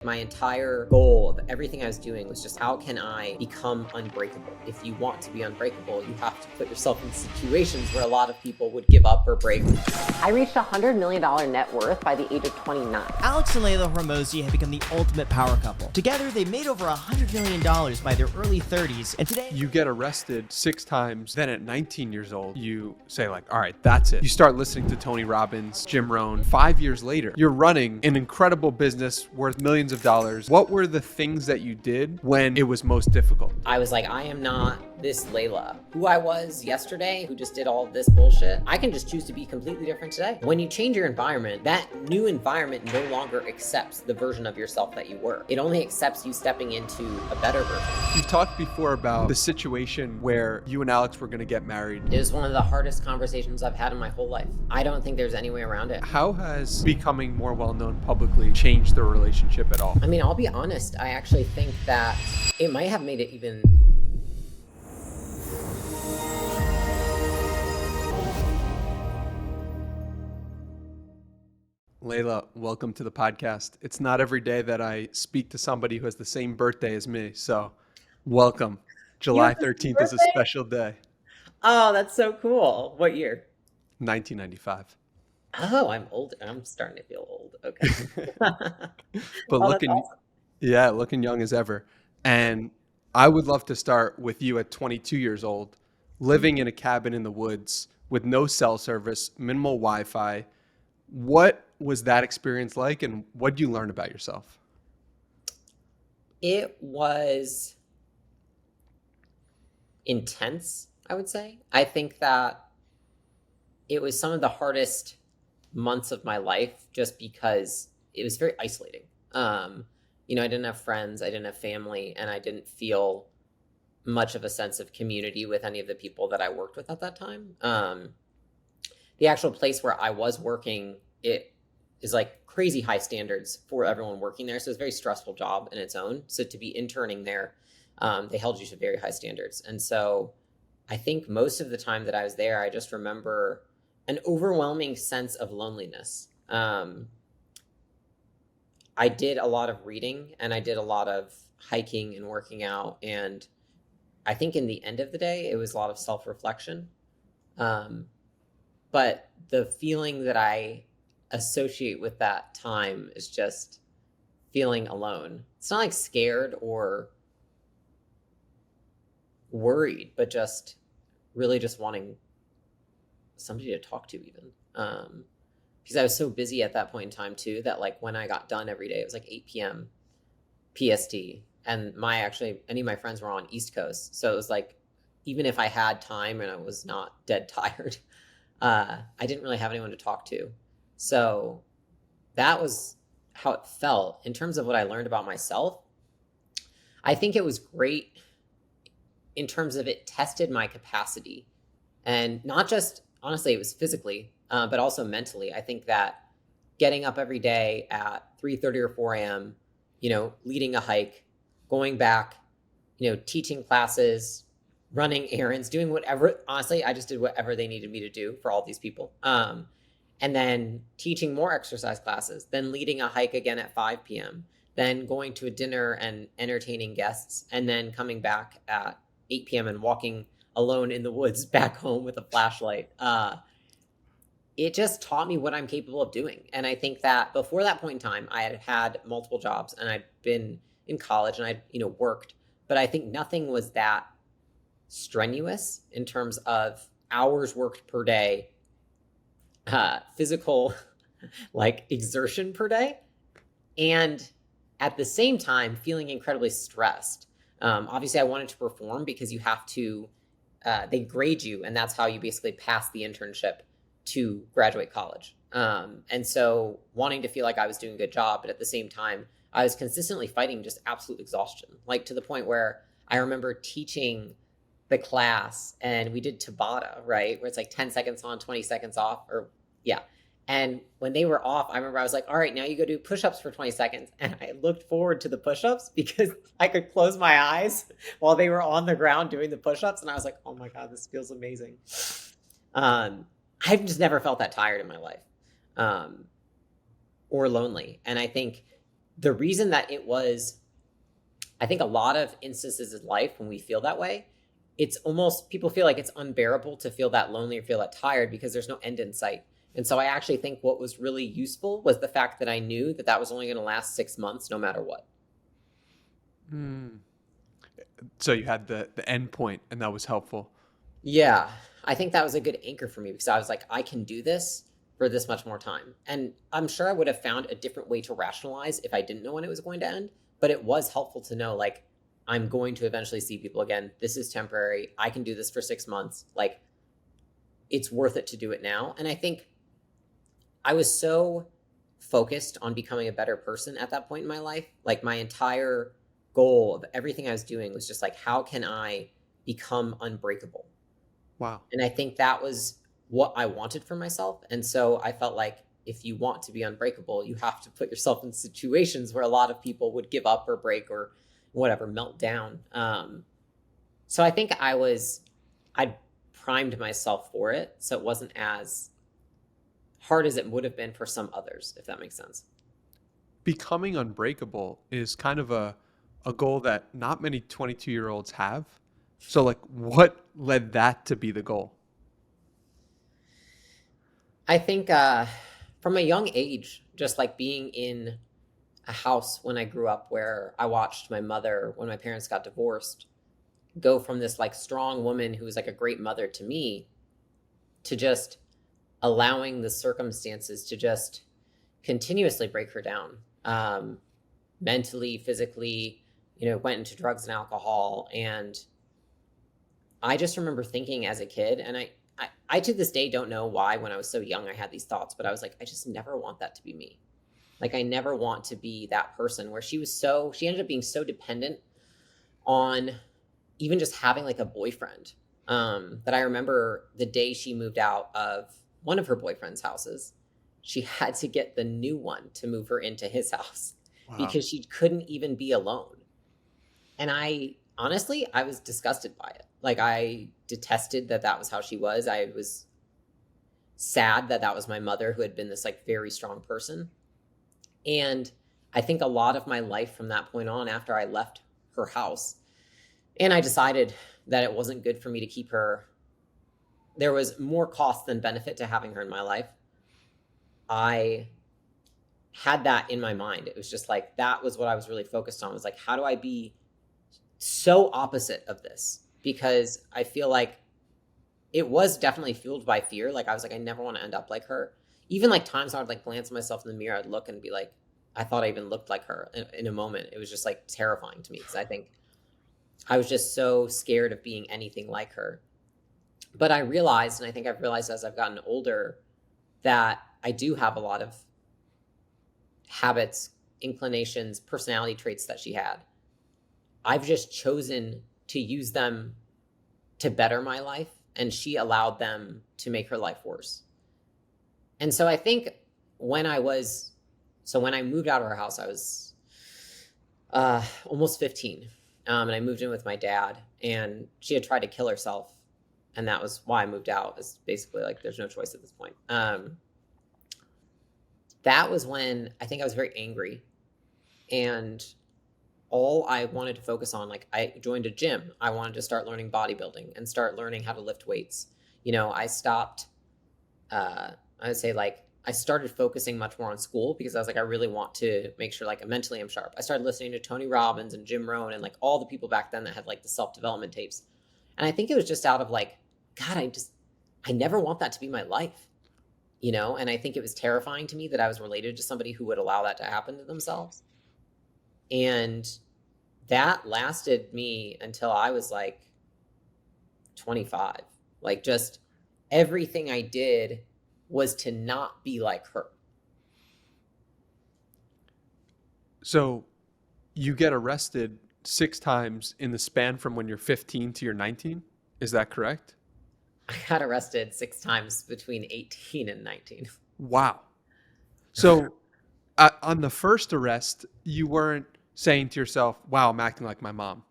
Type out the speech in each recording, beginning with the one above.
My entire goal of everything I was doing was just, how can I become unbreakable? If you want to be unbreakable, you have to put yourself in situations where a lot of people would give up or break. I reached $100 million net worth by the age of 29. Alex and Leila Hormozi have become the ultimate power couple. Together, they made over $100 million by their early 30s, and today... You get arrested 6 times, then at 19 years old, you say like, all right, that's it. You start listening to Tony Robbins, Jim Rohn. 5 years later, you're running an incredible business worth millions of dollars. What were the things that you did when it was most difficult? I was like, I am not this Leila who I was yesterday, who just did all this bullshit. I can just choose to be completely different today. When you change your environment, that new environment no longer accepts the version of yourself that you were. It only accepts you stepping into a better version. You've talked before about the situation where you and Alex were going to get married. It was one of the hardest conversations I've had in my whole life. I don't think there's any way around it. How has becoming more well-known publicly changed the relationship at all? I mean, I'll be honest, I actually think that it might have made it even... Leila, welcome to the podcast. It's not every day that I speak to somebody who has the same birthday as me, so welcome. July 13th is a special day. Oh, that's so cool. What year? 1995. Oh, I'm old. I'm starting to feel old. Okay. But looking, awesome. Yeah, looking young as ever. And I would love to start with you at 22 years old, living in a cabin in the woods with no cell service, minimal Wi-Fi. What was that experience like, and what did you learn about yourself? It was intense, I would say. I think that it was some of the hardest months of my life just because it was very isolating. I didn't have friends, I didn't have family, and I didn't feel much of a sense of community with any of the people that I worked with at that time. The actual place where I was working, it is like crazy high standards for everyone working there. So it's a very stressful job in its own. So to be interning there, they held you to very high standards. And so I think most of the time that I was there, I just remember an overwhelming sense of loneliness. I did a lot of reading and I did a lot of hiking and working out. And I think in the end of the day, it was a lot of self-reflection. But the feeling that I associate with that time is just feeling alone. It's not like scared or worried, but just really just wanting somebody to talk to even. Because I was so busy at that point in time too, that like when I got done every day, it was like 8 p.m. PST. And any of my friends were on East Coast. So it was like, even if I had time and I was not dead tired, I didn't really have anyone to talk to. So that was how it felt. In terms of what I learned about myself, I think it was great in terms of it tested my capacity. And not just, honestly, it was physically, but also mentally. I think that getting up every day at 3:30 or 4 a.m., leading a hike, going back, teaching classes, running errands, doing whatever. Honestly, I just did whatever they needed me to do for all these people. And then teaching more exercise classes, then leading a hike again at 5 p.m., then going to a dinner and entertaining guests, and then coming back at 8 p.m. and walking alone in the woods back home with a flashlight. It just taught me what I'm capable of doing. And I think that before that point in time, I had had multiple jobs and I'd been in college and I'd, worked, but I think nothing was that strenuous in terms of hours worked per day, physical like exertion per day, and at the same time feeling incredibly stressed. Obviously I wanted to perform because you have to, they grade you, and that's how you basically pass the internship to graduate college. And so wanting to feel like I was doing a good job, but at the same time, I was consistently fighting just absolute exhaustion, like to the point where I remember teaching the class and we did Tabata, right? Where it's like 10 seconds on, 20 seconds off, or yeah. And when they were off, I remember I was like, all right, now you go do push-ups for 20 seconds. And I looked forward to the push-ups because I could close my eyes while they were on the ground doing the push-ups. And I was like, oh my God, this feels amazing. I've just never felt that tired in my life, or lonely. And I think the reason that it was, I think a lot of instances in life when we feel that way, it's almost, people feel like it's unbearable to feel that lonely or feel that tired because there's no end in sight. And so I actually think what was really useful was the fact that I knew that that was only going to last 6 months no matter what. So you had the end point, and that was helpful. Yeah, I think that was a good anchor for me because I was like, I can do this for this much more time. And I'm sure I would have found a different way to rationalize if I didn't know when it was going to end. But it was helpful to know, like, I'm going to eventually see people again. This is temporary. I can do this for 6 months. Like, it's worth it to do it now. And I think I was so focused on becoming a better person at that point in my life. Like, my entire goal of everything I was doing was just like, how can I become unbreakable? Wow. And I think that was what I wanted for myself. And so I felt like if you want to be unbreakable, you have to put yourself in situations where a lot of people would give up or break or whatever, melt down. So I think I primed myself for it. So it wasn't as hard as it would have been for some others, if that makes sense. Becoming unbreakable is kind of a goal that not many 22-year-olds have. So like, what led that to be the goal? I think from a young age, just like being in a house when I grew up where I watched my mother, when my parents got divorced, go from this like strong woman who was like a great mother to me to just allowing the circumstances to just continuously break her down, mentally, physically, went into drugs and alcohol. And I just remember thinking as a kid, and I to this day don't know why when I was so young I had these thoughts, but I was like, I just never want that to be me. Like, I never want to be that person where she ended up being so dependent on even just having like a boyfriend, that I remember the day she moved out of one of her boyfriend's houses, she had to get the new one to move her into his house. Wow. Because she couldn't even be alone. And I was disgusted by it. Like, I detested that was how she was. I was sad that was my mother, who had been this like very strong person. And I think a lot of my life from that point on, after I left her house and I decided that it wasn't good for me to keep her, there was more cost than benefit to having her in my life. I had that in my mind. It was just like, that was what I was really focused on, was like, how do I be so opposite of this? Because I feel like it was definitely fueled by fear. Like, I was like, I never want to end up like her. Even like times I would like glance at myself in the mirror, I'd look and be like, I thought I even looked like her in a moment. It was just like terrifying to me because I think I was just so scared of being anything like her. But I realized, and I think I've realized as I've gotten older, that I do have a lot of habits, inclinations, personality traits that she had. I've just chosen to use them to better my life, and she allowed them to make her life worse. And so I think when I moved out of her house, I was almost 15. And I moved in with my dad, and she had tried to kill herself. And that was why I moved out. It's basically like, there's no choice at this point. That was when I think I was very angry, and all I wanted to focus on, like, I joined a gym. I wanted to start learning bodybuilding and start learning how to lift weights. I stopped, I would say, like, I started focusing much more on school because I was like, I really want to make sure, like, mentally I'm sharp. I started listening to Tony Robbins and Jim Rohn and like all the people back then that had like the self-development tapes. And I think it was just out of like, God, I never want that to be my life, and I think it was terrifying to me that I was related to somebody who would allow that to happen to themselves. And that lasted me until I was like 25. Like, just everything I did was to not be like her. So you get arrested 6 times in the span from when you're 15 to you're 19. Is that correct? I got arrested 6 times between 18 and 19. Wow. So on the first arrest, you weren't saying to yourself, wow, I'm acting like my mom.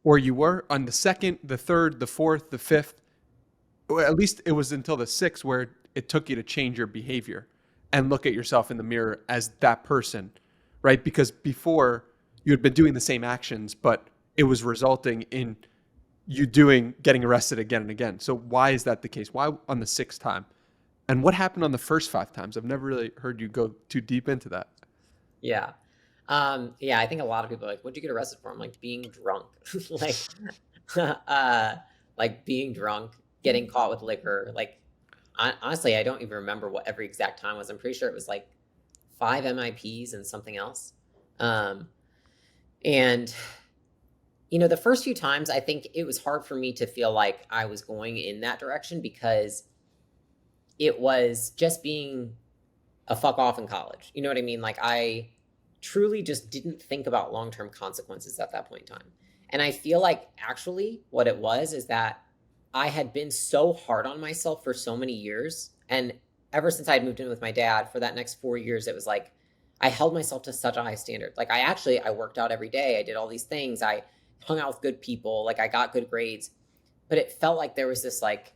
Or you were on the second, the third, the fourth, the fifth. Or at least it was until the 6th where it took you to change your behavior and look at yourself in the mirror as that person, right? Because before you had been doing the same actions, but it was resulting in you getting arrested again and again. So why is that the case? Why on the sixth time? And what happened on the first 5 times? I've never really heard you go too deep into that. Yeah. Yeah, I think a lot of people are like, what'd you get arrested for? I'm like, being drunk. like, like being drunk, getting caught with liquor. Like, honestly, I don't even remember what every exact time was. I'm pretty sure it was like 5 MIPs and something else. And, the first few times, I think it was hard for me to feel like I was going in that direction because it was just being a fuck off in college. You know what I mean? Like, I truly just didn't think about long-term consequences at that point in time. And I feel like actually what it was is that I had been so hard on myself for so many years. And ever since I had moved in with my dad for that next 4 years, it was like I held myself to such a high standard. Like I worked out every day. I did all these things. I hung out with good people. Like I got good grades. But it felt like there was this like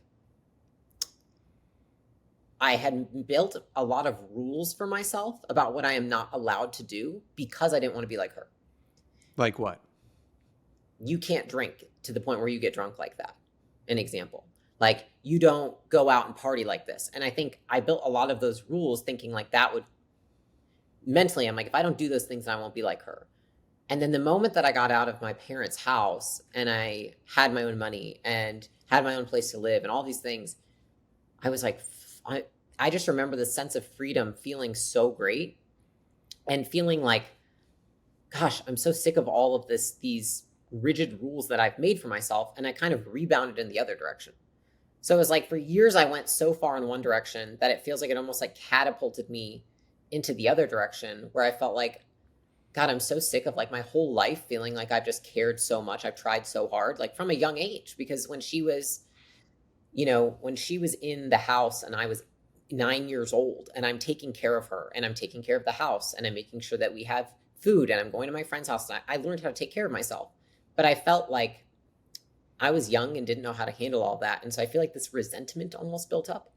I had built a lot of rules for myself about what I am not allowed to do because I didn't want to be like her. Like what? You can't drink to the point where you get drunk like that. An example. Like you don't go out and party like this. And I think I built a lot of those rules thinking like that would mentally, I'm like, if I don't do those things, I won't be like her. And then the moment that I got out of my parents' house and I had my own money and had my own place to live and all these things, I was like, I just remember the sense of freedom feeling so great and feeling like, gosh, I'm so sick of all of these rigid rules that I've made for myself. And I kind of rebounded in the other direction. So it was like for years, I went so far in one direction that it feels like it almost like catapulted me into the other direction where I felt like, God, I'm so sick of like my whole life feeling like I've just cared so much. I've tried so hard, like from a young age, because when she was in the house and I was 9 years old and I'm taking care of her and I'm taking care of the house and I'm making sure that we have food and I'm going to my friend's house and I learned how to take care of myself. But I felt like I was young and didn't know how to handle all that. And so I feel like this resentment almost built up.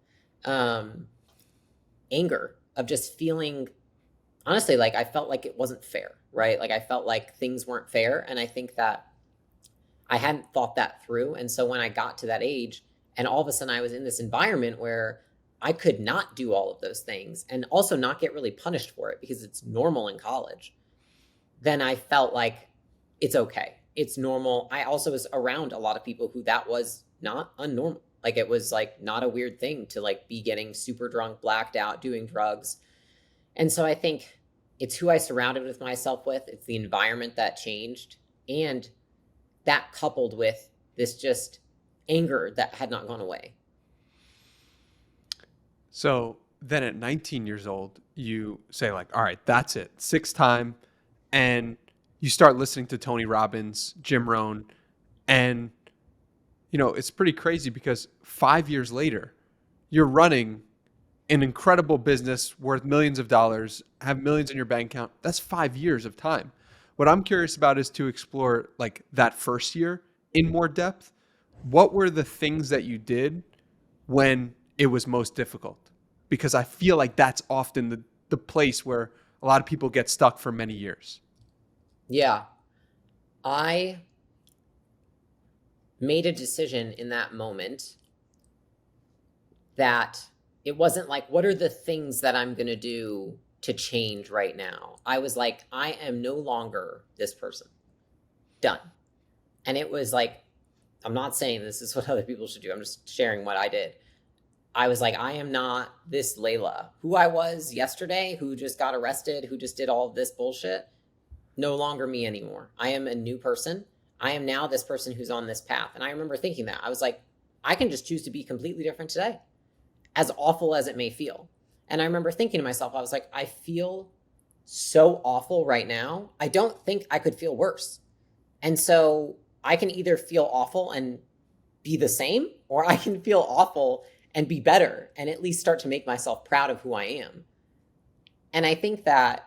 Anger of just feeling, honestly, like I felt like it wasn't fair, right? Like I felt like things weren't fair. And I think that I hadn't thought that through. And so when I got to that age and all of a sudden I was in this environment where I could not do all of those things and also not get really punished for it because it's normal in college, then I felt like it's okay. It's normal. I also was around a lot of people who that was not unnormal. Like it was like not a weird thing to like be getting super drunk, blacked out, doing drugs. And so I think it's who I surrounded with myself with. It's the environment that changed. And that coupled with this just anger that had not gone away. So then at 19 years old, you say like, all right, that's it. Sixth time. And you start listening to Tony Robbins, Jim Rohn. And, it's pretty crazy because 5 years later, you're running an incredible business worth millions of dollars, have millions in your bank account. That's 5 years of time. What I'm curious about is to explore like that first year in more depth. What were the things that you did when it was most difficult? Because I feel like that's often the place where a lot of people get stuck for many years. Yeah. I made a decision in that moment that it wasn't like, what are the things that I'm going to do to change right now? I was like, I am no longer this person. Done. And it was like, I'm not saying this is what other people should do. I'm just sharing what I did. I was like, I am not this Leila. Who I was yesterday, who just got arrested, who just did all of this bullshit, no longer me anymore. I am a new person. I am now this person who's on this path. And I remember thinking that. I was like, I can just choose to be completely different today, as awful as it may feel. And I remember thinking to myself, I was like, I feel so awful right now. I don't think I could feel worse. And so I can either feel awful and be the same, or I can feel awful and be better and at least start to make myself proud of who I am. And I think that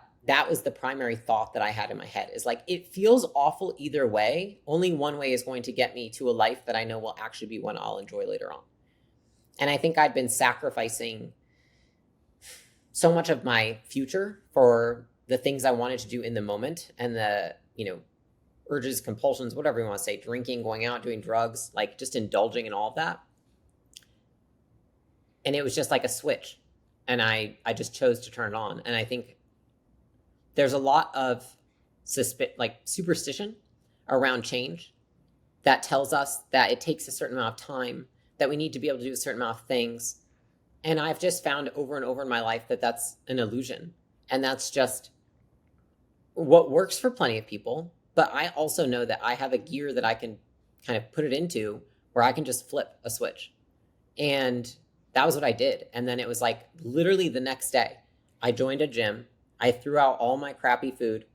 was the primary thought that I had in my head, is like, it feels awful either way. Only one way is going to get me to a life that I know will actually be one I'll enjoy later on. And I think I'd been sacrificing so much of my future for the things I wanted to do in the moment and the, urges, compulsions, whatever you want to say, drinking, going out, doing drugs, like just indulging in all of that. And it was just like a switch. And I just chose to turn it on. And I think there's a lot of superstition around change that tells us that it takes a certain amount of time, that we need to be able to do a certain amount of things. And I've just found over and over in my life that that's an illusion. And that's just what works for plenty of people. But I also know that I have a gear that I can kind of put it into where I can just flip a switch. And that was what I did. And then it was like literally the next day, I joined a gym. I threw out all my crappy food.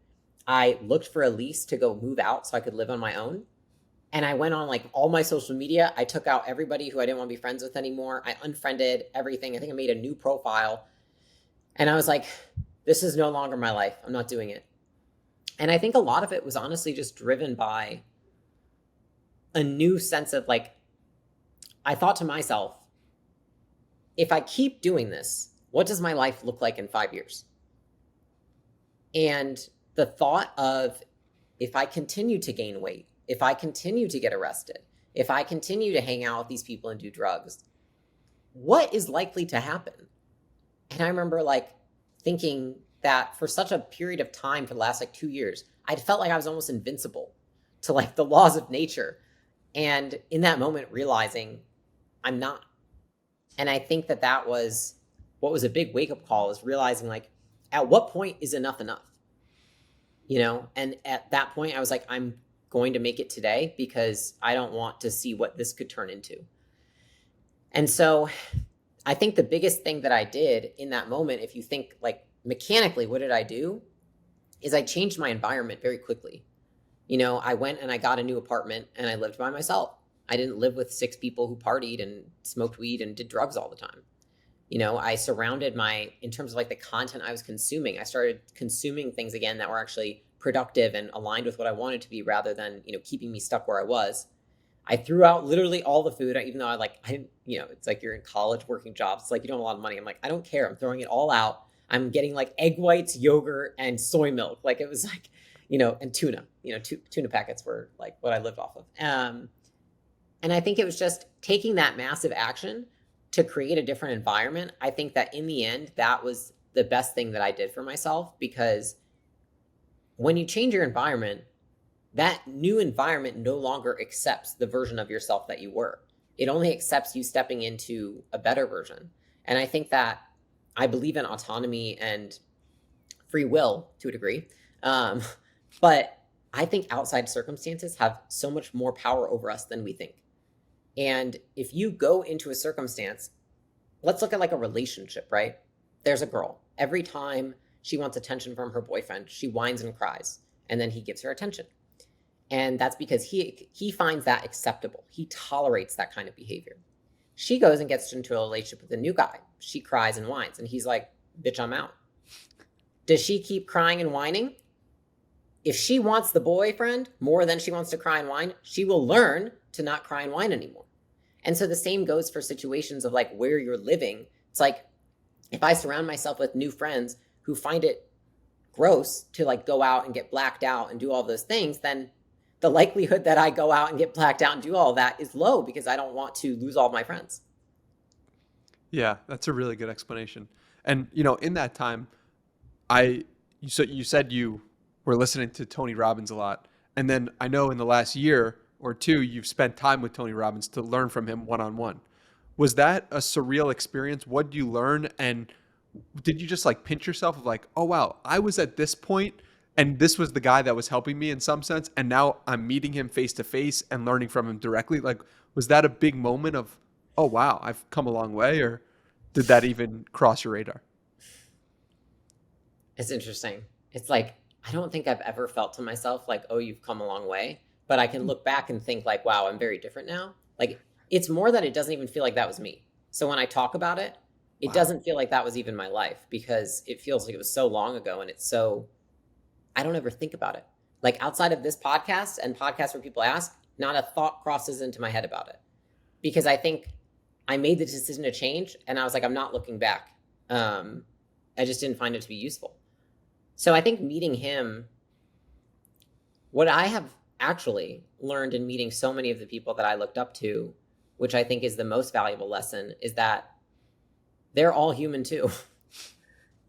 I looked for a lease to go move out so I could live on my own. And I went on like all my social media. I took out everybody who I didn't want to be friends with anymore. I unfriended everything. I think I made a new profile. And I was like, this is no longer my life. I'm not doing it. And I think a lot of it was honestly just driven by a new sense of like, I thought to myself, if I keep doing this, what does my life look like in 5 years? And the thought of, if I continue to gain weight, if I continue to get arrested, if I continue to hang out with these people and do drugs, what is likely to happen? And I remember like thinking that for such a period of time, for the last like 2 years, I'd felt like I was almost invincible to like the laws of nature. And in that moment, realizing I'm not. And I think that that was what was a big wake-up call, is realizing like, at what point is enough enough? And at that point, I was like, I'm going to make it today because I don't want to see what this could turn into. And so I think the biggest thing that I did in that moment, if you think like mechanically, what did I do? Is I changed my environment very quickly. I went and I got a new apartment and I lived by myself. I didn't live with 6 people who partied and smoked weed and did drugs all the time. I surrounded in terms of like the content I was consuming, I started consuming things again that were actually productive and aligned with what I wanted to be, rather than, keeping me stuck where I was. I threw out literally all the food, even though I didn't, it's like you're in college working jobs. It's like you don't have a lot of money. I'm like, I don't care. I'm throwing it all out. I'm getting like egg whites, yogurt, and soy milk. Like it was like, and tuna, tuna packets were like what I lived off of. And I think it was just taking that massive action to create a different environment. I think that in the end, that was the best thing that I did for myself, because when you change your environment, that new environment no longer accepts the version of yourself that you were. It only accepts you stepping into a better version. And I think that I believe in autonomy and free will to a degree. But I think outside circumstances have so much more power over us than we think. And if you go into a circumstance, let's look at like a relationship, right? There's a girl. Every time she wants attention from her boyfriend, she whines and cries, and then he gives her attention. And that's because he finds that acceptable. He tolerates that kind of behavior. She goes and gets into a relationship with a new guy. She cries and whines, and he's like, bitch, I'm out. Does she keep crying and whining? If she wants the boyfriend more than she wants to cry and whine, she will learn to not cry and whine anymore. And so the same goes for situations of like where you're living. It's like, if I surround myself with new friends who find it gross to like go out and get blacked out and do all those things, then the likelihood that I go out and get blacked out and do all that is low, because I don't want to lose all my friends. Yeah, that's a really good explanation. And, in that time, you said you were listening to Tony Robbins a lot. And then I know in the last year or two, you've spent time with Tony Robbins to learn from him one-on-one. Was that a surreal experience? What did you learn? And did you just like pinch yourself of like, oh, wow, I was at this point and this was the guy that was helping me in some sense, and now I'm meeting him face to face and learning from him directly? Like, was that a big moment of, oh, wow, I've come a long way? Or did that even cross your radar? It's interesting. It's like, I don't think I've ever felt to myself like, oh, you've come a long way. But I can look back and think like, wow, I'm very different now. Like, it's more that it doesn't even feel like that was me. So when I talk about it, it doesn't feel like that was even my life, because it feels like it was so long ago, and it's so, I don't ever think about it. Like outside of this podcast and podcasts where people ask, not a thought crosses into my head about it, because I think I made the decision to change, and I was like, I'm not looking back. I just didn't find it to be useful. So I think meeting him, what I have actually learned in meeting so many of the people that I looked up to, which I think is the most valuable lesson, is that they're all human too.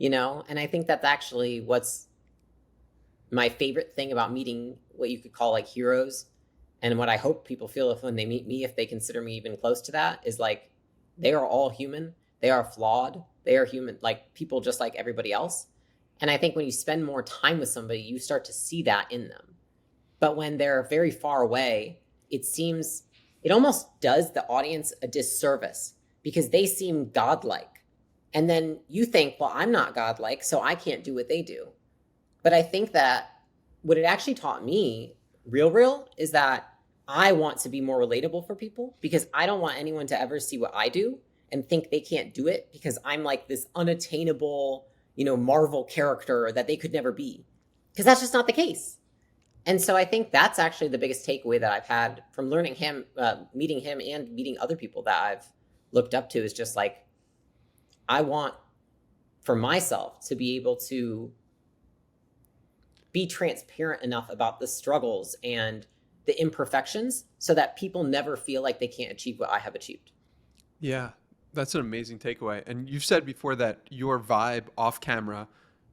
And I think that's actually what's my favorite thing about meeting what you could call like heroes, and what I hope people feel if when they meet me, if they consider me even close to that, is like they are all human. They are flawed. They are human, like people just like everybody else. And I think when you spend more time with somebody, you start to see that in them. But when they're very far away, it almost does the audience a disservice because they seem godlike. And then you think, well, I'm not godlike, so I can't do what they do. But I think that what it actually taught me, real, is that I want to be more relatable for people, because I don't want anyone to ever see what I do and think they can't do it because I'm like this unattainable, Marvel character that they could never be. Because that's just not the case. And so I think that's actually the biggest takeaway that I've had from learning him, meeting him and meeting other people that I've looked up to, is just like, I want for myself to be able to be transparent enough about the struggles and the imperfections so that people never feel like they can't achieve what I have achieved. Yeah, that's an amazing takeaway. And you've said before that your vibe off camera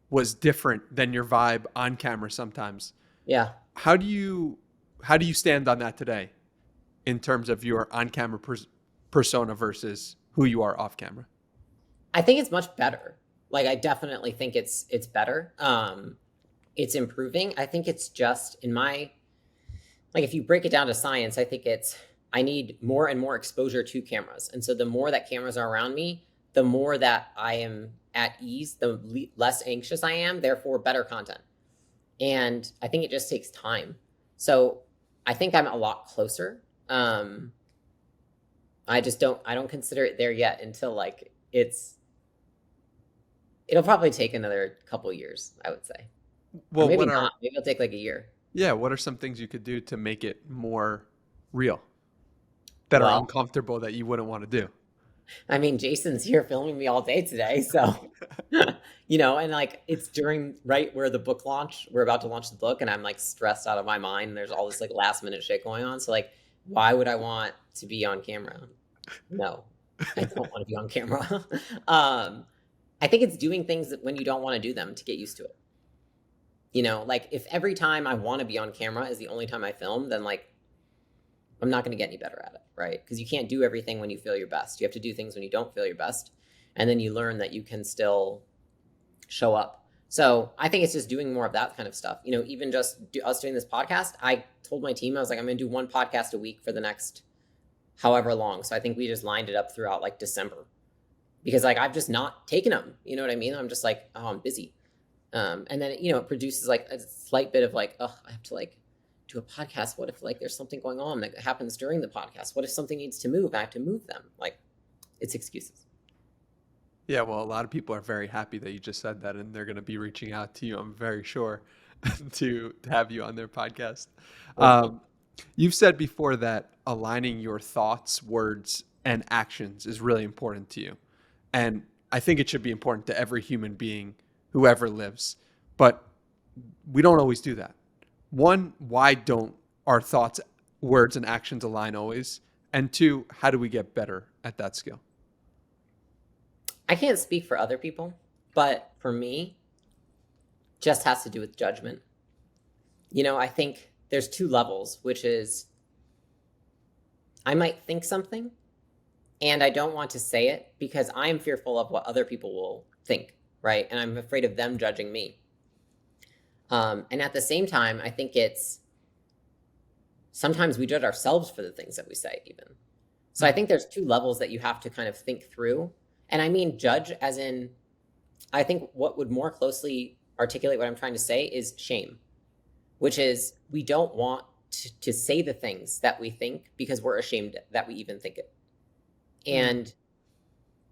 was different than your vibe on camera sometimes. Yeah. How do you stand on that today in terms of your on camera persona versus who you are off camera? I think it's much better. Like, I definitely think it's better. It's improving. I think it's just if you break it down to science, I think I need more and more exposure to cameras. And so the more that cameras are around me, the more that I am at ease, the less anxious I am, therefore better content. And I think it just takes time. So I think I'm a lot closer. I don't consider it there yet until like it'll probably take another couple years, I would say. Well, maybe not. Maybe it'll take like a year. Yeah. What are some things you could do to make it more real that are uncomfortable that you wouldn't want to do? I mean, Jason's here filming me all day today. So, and like it's during right where we're about to launch the book, and I'm like stressed out of my mind. There's all this like last minute shit going on. So like, why would I want to be on camera? No, I don't want to be on camera. I think it's doing things that when you don't want to do them to get used to it. Like if every time I want to be on camera is the only time I film, then like I'm not going to get any better at it, right? Because you can't do everything when you feel your best. You have to do things when you don't feel your best. And then you learn that you can still show up. So I think it's just doing more of that kind of stuff. Even just us doing this podcast, I told my team, I was like, I'm going to do one podcast a week for the next however long. So I think we just lined it up throughout like December. Because like I've just not taken them, you know what I mean? I'm just like, oh, I'm busy. And then, it produces like a slight bit of like, oh, I have to like do a podcast. What if like there's something going on that happens during the podcast? What if something needs to move? I have to move them. Like it's excuses. Yeah, well, a lot of people are very happy that you just said that, and they're going to be reaching out to you, I'm very sure, to have you on their podcast. You've said before that aligning your thoughts, words, and actions is really important to you. And I think it should be important to every human being who ever lives. But we don't always do that. One, why don't our thoughts, words, and actions align always? And two, how do we get better at that skill? I can't speak for other people, but for me, just has to do with judgment. I think there's two levels, which is I might think something and I don't want to say it because I am fearful of what other people will think, right? And I'm afraid of them judging me. And at the same time, I think sometimes we judge ourselves for the things that we say even. So I think there's two levels that you have to kind of think through. And I mean judge as in, I think what would more closely articulate what I'm trying to say is shame, which is we don't want to say the things that we think because we're ashamed that we even think it. And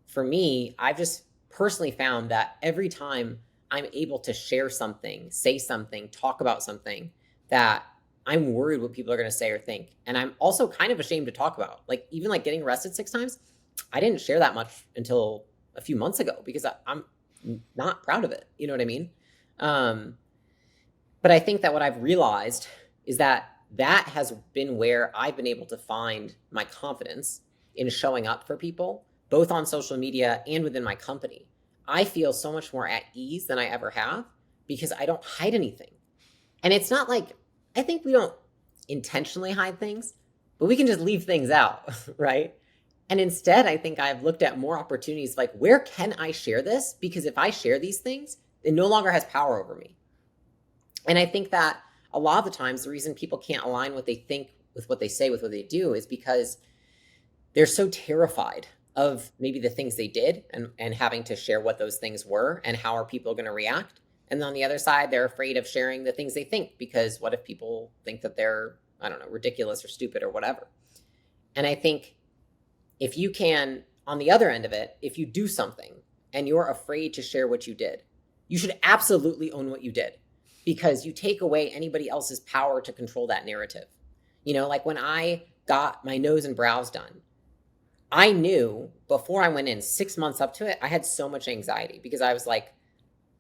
for me, I've just personally found that every time I'm able to share something, say something, talk about something that I'm worried what people are going to say or think. And I'm also kind of ashamed to talk about, like even like getting arrested 6 times. I didn't share that much until a few months ago because I'm not proud of it. You know what I mean? But I think that what I've realized is that has been where I've been able to find my confidence in showing up for people, both on social media and within my company. I feel so much more at ease than I ever have because I don't hide anything. And it's not like, I think we don't intentionally hide things, but we can just leave things out, right? And instead, I think I've looked at more opportunities like, where can I share this? Because if I share these things, it no longer has power over me. And I think that a lot of the times, the reason people can't align what they think with what they say, with what they do, is because they're so terrified of maybe the things they did and having to share what those things were and how are people going to react. And on the other side, they're afraid of sharing the things they think, because what if people think that they're, I don't know, ridiculous or stupid or whatever. And I think if you can, on the other end of it, if you do something and you're afraid to share what you did, you should absolutely own what you did, because you take away anybody else's power to control that narrative. You know, like when I got my nose and brows done, I knew before I went in, 6 months up to it, I had so much anxiety because I was like,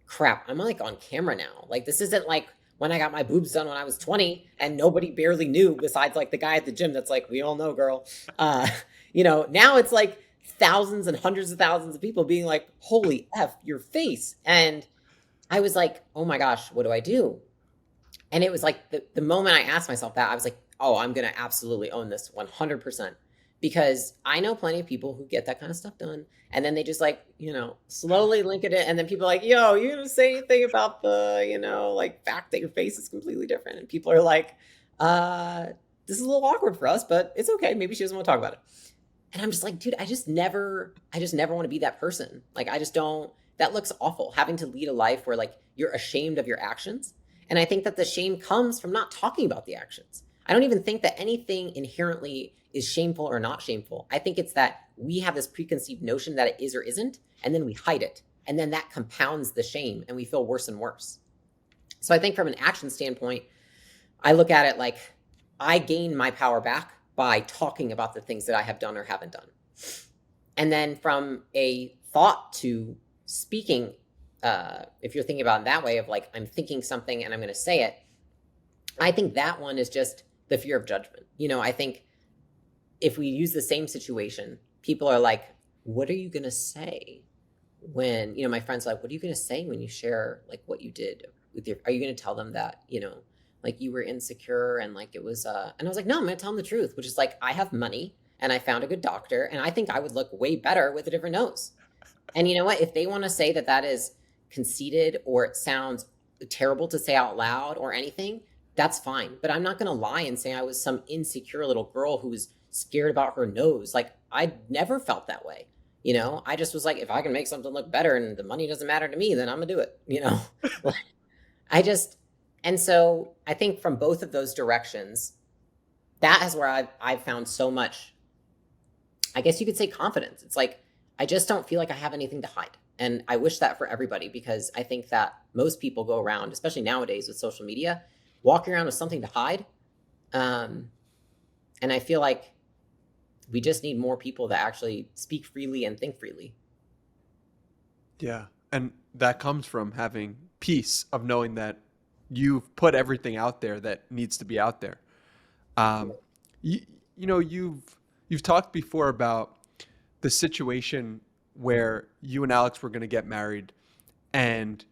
crap, I'm like on camera now. Like, this isn't like when I got my boobs done when I was 20 and nobody barely knew besides like the guy at the gym that's like, we all know, girl. You know, now it's like thousands and hundreds of thousands of people being like, holy F, your face. And I was like, oh my gosh, what do I do? And it was like the moment I asked myself that, I was like, oh, I'm going to absolutely own this 100%. Because I know plenty of people who get that kind of stuff done. And then they just like, you know, slowly link it in. And then people are like, yo, you gonna say anything about the, you know, like fact that your face is completely different? And people are like, this is a little awkward for us, but it's okay. Maybe she doesn't want to talk about it. And I'm just like, dude, I just never want to be that person. Like, I just don't, that looks awful, having to lead a life where like you're ashamed of your actions. And I think that the shame comes from not talking about the actions. I don't even think that anything inherently is shameful or not shameful. I think it's that we have this preconceived notion that it is or isn't, and then we hide it. And then that compounds the shame and we feel worse and worse. So I think from an action standpoint, I look at it like I gain my power back by talking about the things that I have done or haven't done. And then from a thought to speaking, if you're thinking about it that way of like, I'm thinking something and I'm going to say it, I think that one is just the fear of judgment. You know, I think if we use the same situation, people are like, what are you going to say when, you know, my friends are like, what are you going to say when you share like what you did with your, are you going to tell them that, you know, like you were insecure and like it was, and I was like, no, I'm going to tell them the truth, which is like, I have money and I found a good doctor and I think I would look way better with a different nose. And you know what, if they want to say that that is conceited or it sounds terrible to say out loud or anything, that's fine. But I'm not going to lie and say I was some insecure little girl who was scared about her nose. Like, I never felt that way. You know, I just was like, if I can make something look better and the money doesn't matter to me, then I'm gonna do it, you know. And so I think from both of those directions, that is where I've found so much, I guess you could say, confidence. It's like, I just don't feel like I have anything to hide. And I wish that for everybody, because I think that most people go around, especially nowadays with social media, walking around with something to hide. And I feel like we just need more people that actually speak freely and think freely. Yeah. And that comes from having peace of knowing that you've put everything out there that needs to be out there. You know, you've talked before about the situation where you and Alex were going to get married, and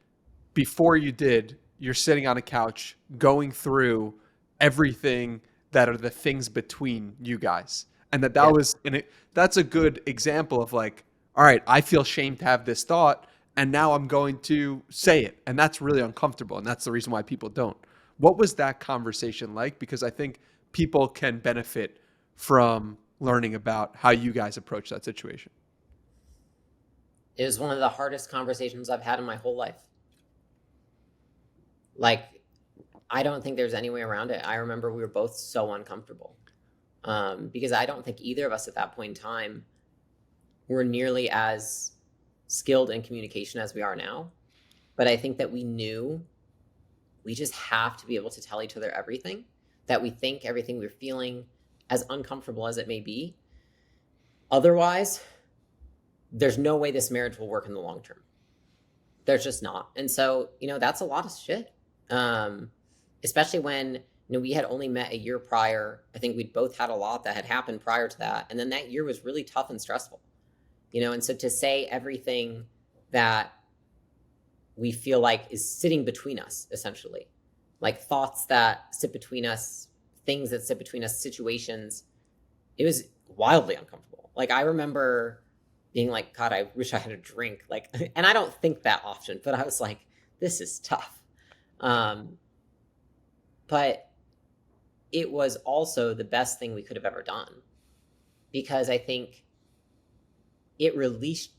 before you did, you're sitting on a couch going through everything that are the things between you guys. And that was, and that's a good example of like, all right, I feel shame to have this thought, and now I'm going to say it. And that's really uncomfortable. And that's the reason why people don't. What was that conversation like? Because I think people can benefit from learning about how you guys approach that situation. It was one of the hardest conversations I've had in my whole life. Like, I don't think there's any way around it. I remember we were both so uncomfortable. Because I don't think either of us at that point in time were nearly as skilled in communication as we are now. But I think that we knew we just have to be able to tell each other everything that we think, everything we're feeling, as uncomfortable as it may be. Otherwise, there's no way this marriage will work in the long term. There's just not. And so, that's a lot of shit. Especially when, we had only met a year prior. I think we'd both had a lot that had happened prior to that. And then that year was really tough and stressful, and so to say everything that we feel like is sitting between us, essentially, like thoughts that sit between us, things that sit between us, situations, it was wildly uncomfortable. Like, I remember being like, God, I wish I had a drink. Like, and I don't think that often, but I was like, this is tough. But it was also the best thing we could have ever done, because I think it released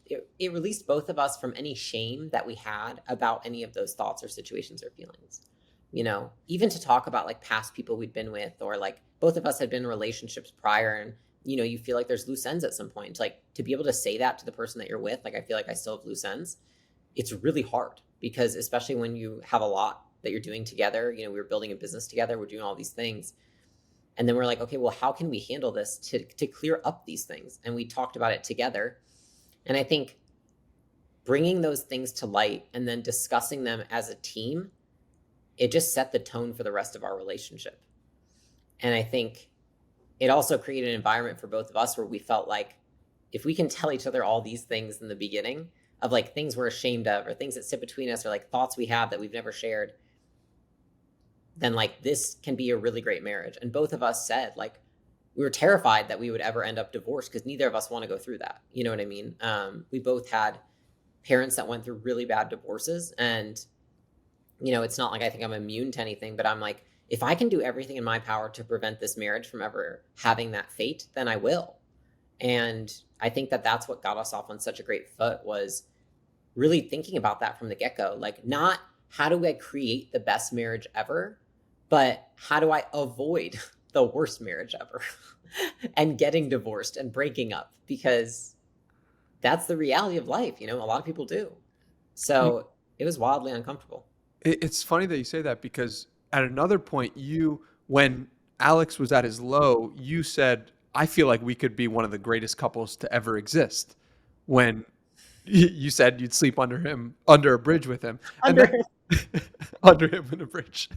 both of us from any shame that we had about any of those thoughts or situations or feelings. Even to talk about like past people we'd been with, or like both of us had been in relationships prior, and you feel like there's loose ends at some point. Like, to be able to say that to the person that you're with, like, I feel like I still have loose ends. It's really hard, because especially when you have a lot that you're doing together, we were building a business together, we're doing all these things. And then we're like, okay, well, how can we handle this to clear up these things? And we talked about it together. And I think bringing those things to light and then discussing them as a team, it just set the tone for the rest of our relationship. And I think it also created an environment for both of us where we felt like, if we can tell each other all these things in the beginning of like things we're ashamed of, or things that sit between us, or like thoughts we have that we've never shared, then like this can be a really great marriage. And both of us said, like, we were terrified that we would ever end up divorced, because neither of us want to go through that. You know what I mean? We both had parents that went through really bad divorces, and it's not like I think I'm immune to anything, but I'm like, if I can do everything in my power to prevent this marriage from ever having that fate, then I will. And I think that that's what got us off on such a great foot, was really thinking about that from the get-go. Like, not how do I create the best marriage ever, but how do I avoid the worst marriage ever and getting divorced and breaking up, because that's the reality of life. A lot of people do. So it was wildly uncomfortable. It's funny that you say that, because at another point, when Alex was at his low, you said, I feel like we could be one of the greatest couples to ever exist. When you said you'd sleep under a bridge with him. Under him in a bridge.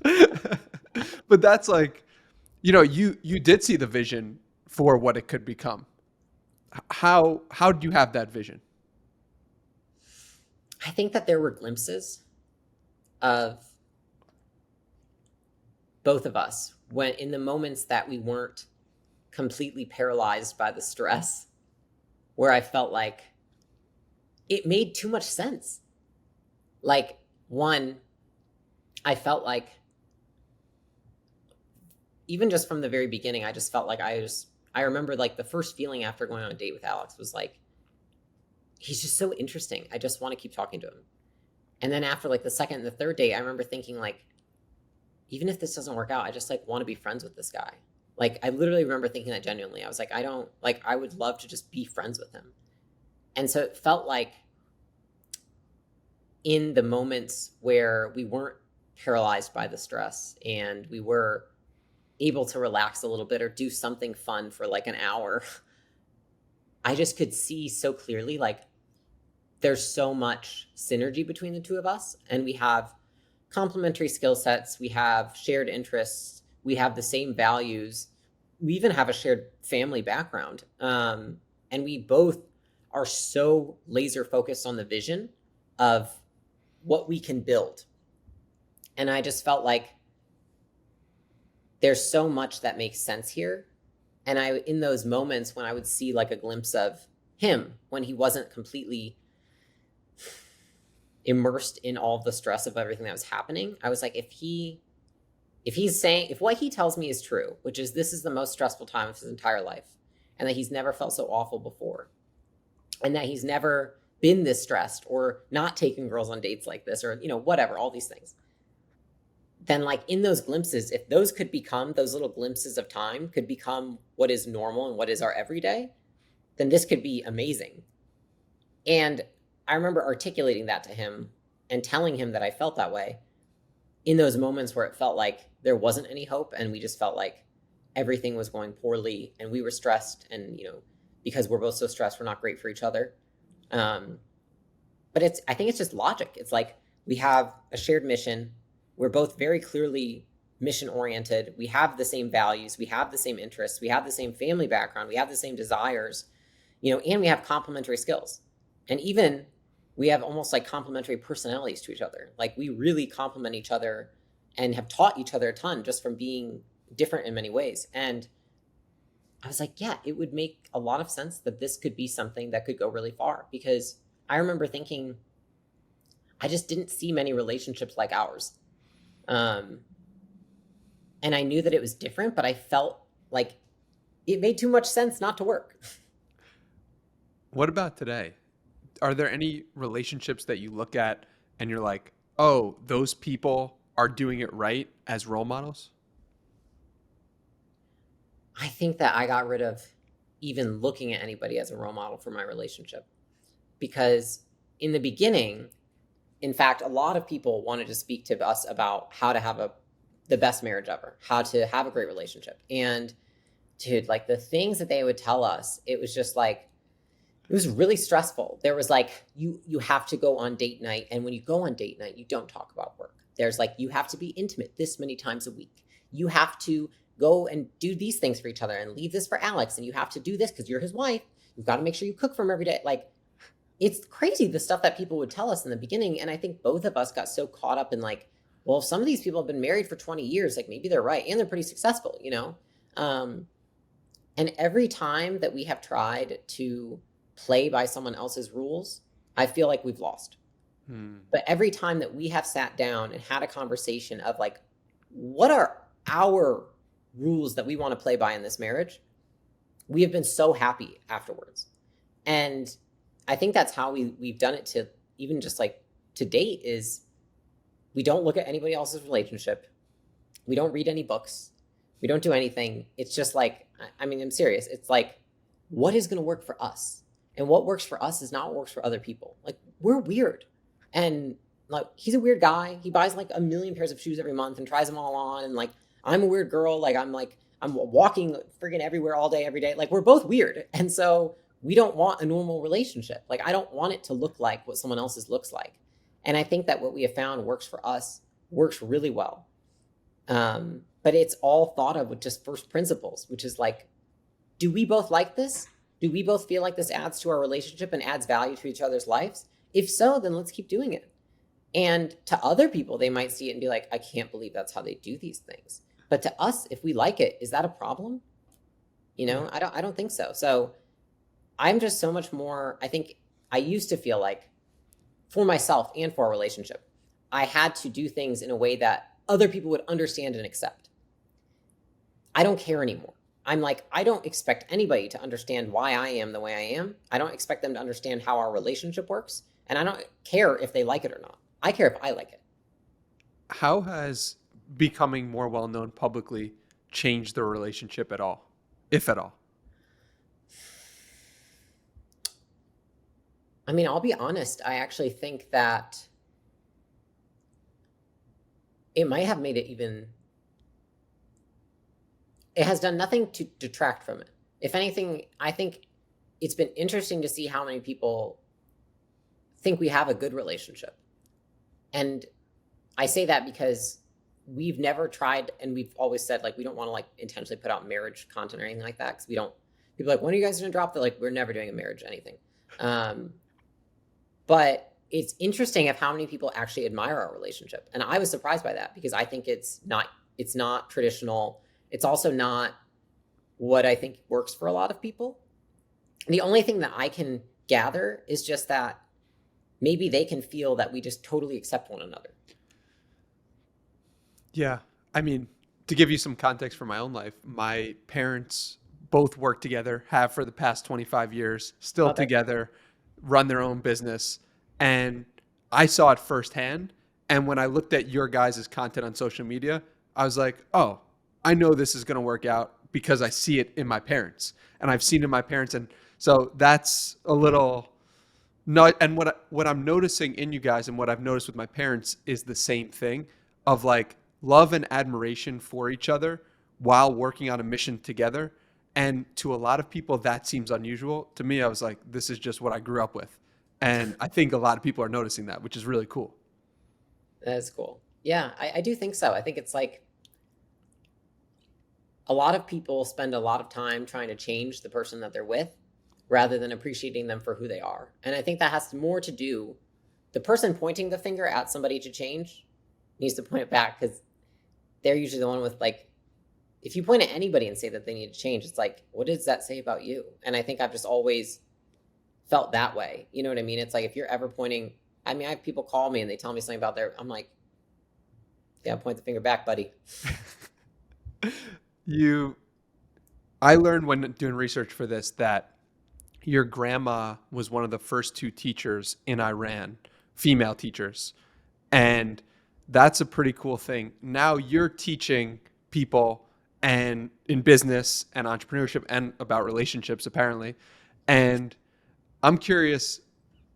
But that's like, you did see the vision for what it could become. How did you have that vision? I think that there were glimpses of both of us when, in the moments that we weren't completely paralyzed by the stress, where I felt like it made too much sense. Like, one, I felt like, even just from the very beginning, I just felt like I remember like the first feeling after going on a date with Alex was like, he's just so interesting. I just want to keep talking to him. And then after like the second and the third date, I remember thinking like, even if this doesn't work out, I just like want to be friends with this guy. Like, I literally remember thinking that genuinely. I was like, I would love to just be friends with him. And so it felt like, in the moments where we weren't paralyzed by the stress and we were able to relax a little bit or do something fun for like an hour, I just could see so clearly, like, there's so much synergy between the two of us, and we have complementary skill sets, we have shared interests, we have the same values, we even have a shared family background, and we both are so laser focused on the vision of what we can build. And I just felt like there's so much that makes sense here. And in those moments when I would see like a glimpse of him, when he wasn't completely immersed in all of the stress of everything that was happening, I was like, if what he tells me is true, which is this is the most stressful time of his entire life, and that he's never felt so awful before, and that he's never been this stressed or not taken girls on dates like this, or, whatever, all these things, then like in those glimpses, if those could become, those little glimpses of time could become what is normal and what is our everyday, then this could be amazing. And I remember articulating that to him and telling him that I felt that way in those moments where it felt like there wasn't any hope, and we just felt like everything was going poorly and we were stressed, and because we're both so stressed, we're not great for each other. but I think it's just logic. It's like we have a shared mission. We're both very clearly mission oriented. We have the same values. We have the same interests. We have the same family background. We have the same desires, and we have complementary skills. And even we have almost like complementary personalities to each other. Like we really complement each other and have taught each other a ton just from being different in many ways. And I was like, yeah, it would make a lot of sense that this could be something that could go really far, because I remember thinking, I just didn't see many relationships like ours. And I knew that it was different, but I felt like it made too much sense not to work. What about today? Are there any relationships that you look at and you're like, oh, those people are doing it right as role models? I think that I got rid of even looking at anybody as a role model for my relationship, because in the beginning, in fact, a lot of people wanted to speak to us about how to have the best marriage ever, how to have a great relationship. And dude, like the things that they would tell us, it was just like, it was really stressful. There was like, you have to go on date night. And when you go on date night, you don't talk about work. There's like, you have to be intimate this many times a week. You have to go and do these things for each other and leave this for Alex. And you have to do this because you're his wife. You've got to make sure you cook for him every day. Like, it's crazy the stuff that people would tell us in the beginning. And I think both of us got so caught up in like, well, if some of these people have been married for 20 years, like maybe they're right. And they're pretty successful, And every time that we have tried to play by someone else's rules, I feel like we've lost. But every time that we have sat down and had a conversation of like, what are our rules that we want to play by in this marriage, we have been so happy afterwards. And I think that's how we've done it to even just like to date, is we don't look at anybody else's relationship. We don't read any books. We don't do anything. It's just like, I mean, I'm serious. It's like, what is going to work for us? And what works for us is not what works for other people. Like, we're weird. And like, he's a weird guy. He buys like 1 million pairs of shoes every month and tries them all on. And like, I'm a weird girl. I'm walking friggin' everywhere all day, every day. Like, we're both weird. And so we don't want a normal relationship. Like, I don't want it to look like what someone else's looks like. And I think that what we have found works for us, works really well. But it's all thought of with just first principles, which is like, do we both like this? Do we both feel like this adds to our relationship and adds value to each other's lives? If so, then let's keep doing it. And to other people, they might see it and be like, I can't believe that's how they do these things. But to us, if we like it, is that a problem? I don't think so. So I'm just so much more, I think I used to feel like for myself and for our relationship, I had to do things in a way that other people would understand and accept. I don't care anymore. I'm like, I don't expect anybody to understand why I am the way I am. I don't expect them to understand how our relationship works. And I don't care if they like it or not. I care if I like it. How has becoming more well-known publicly changed the relationship at all, if at all? I mean, I'll be honest. I actually think that it might have made it even... It has done nothing to detract from it. If anything, I think it's been interesting to see how many people think we have a good relationship. And I say that because we've never tried, and we've always said, like, we don't want to like intentionally put out marriage content or anything like that, because we don't, people are like, when are you guys going to drop? They're like, we're never doing a marriage anything. But it's interesting of how many people actually admire our relationship. And I was surprised by that, because I think it's not traditional. It's also not what I think works for a lot of people. The only thing that I can gather is just that maybe they can feel that we just totally accept one another. Yeah. I mean, to give you some context from my own life, my parents both work together, have for the past 25 years, still together, run their own business. And I saw it firsthand. And when I looked at your guys' content on social media, I was like, oh, I know this is going to work out because I see it in my parents, and I've seen it in my parents. And so that's a little not, and what I'm noticing in you guys and what I've noticed with my parents is the same thing of like love and admiration for each other while working on a mission together. And to a lot of people, that seems unusual. To me, I was like, this is just what I grew up with. And I think a lot of people are noticing that, which is really cool. That is cool. Yeah, I do think so. I think it's like a lot of people spend a lot of time trying to change the person that they're with rather than appreciating them for who they are. And I think that has more to do, the person pointing the finger at somebody to change needs to point it back, because they're usually the one with like, if you point at anybody and say that they need to change, it's like, what does that say about you? And I think I've just always felt that way. You know what I mean? It's like, if you're ever pointing, I mean, I have people call me and they tell me something about I'm like, yeah, point the finger back, buddy. I learned when doing research for this that your grandma was one of the first 2 teachers in Iran, female teachers. And that's a pretty cool thing. Now you're teaching people and in business and entrepreneurship and about relationships, apparently. And I'm curious,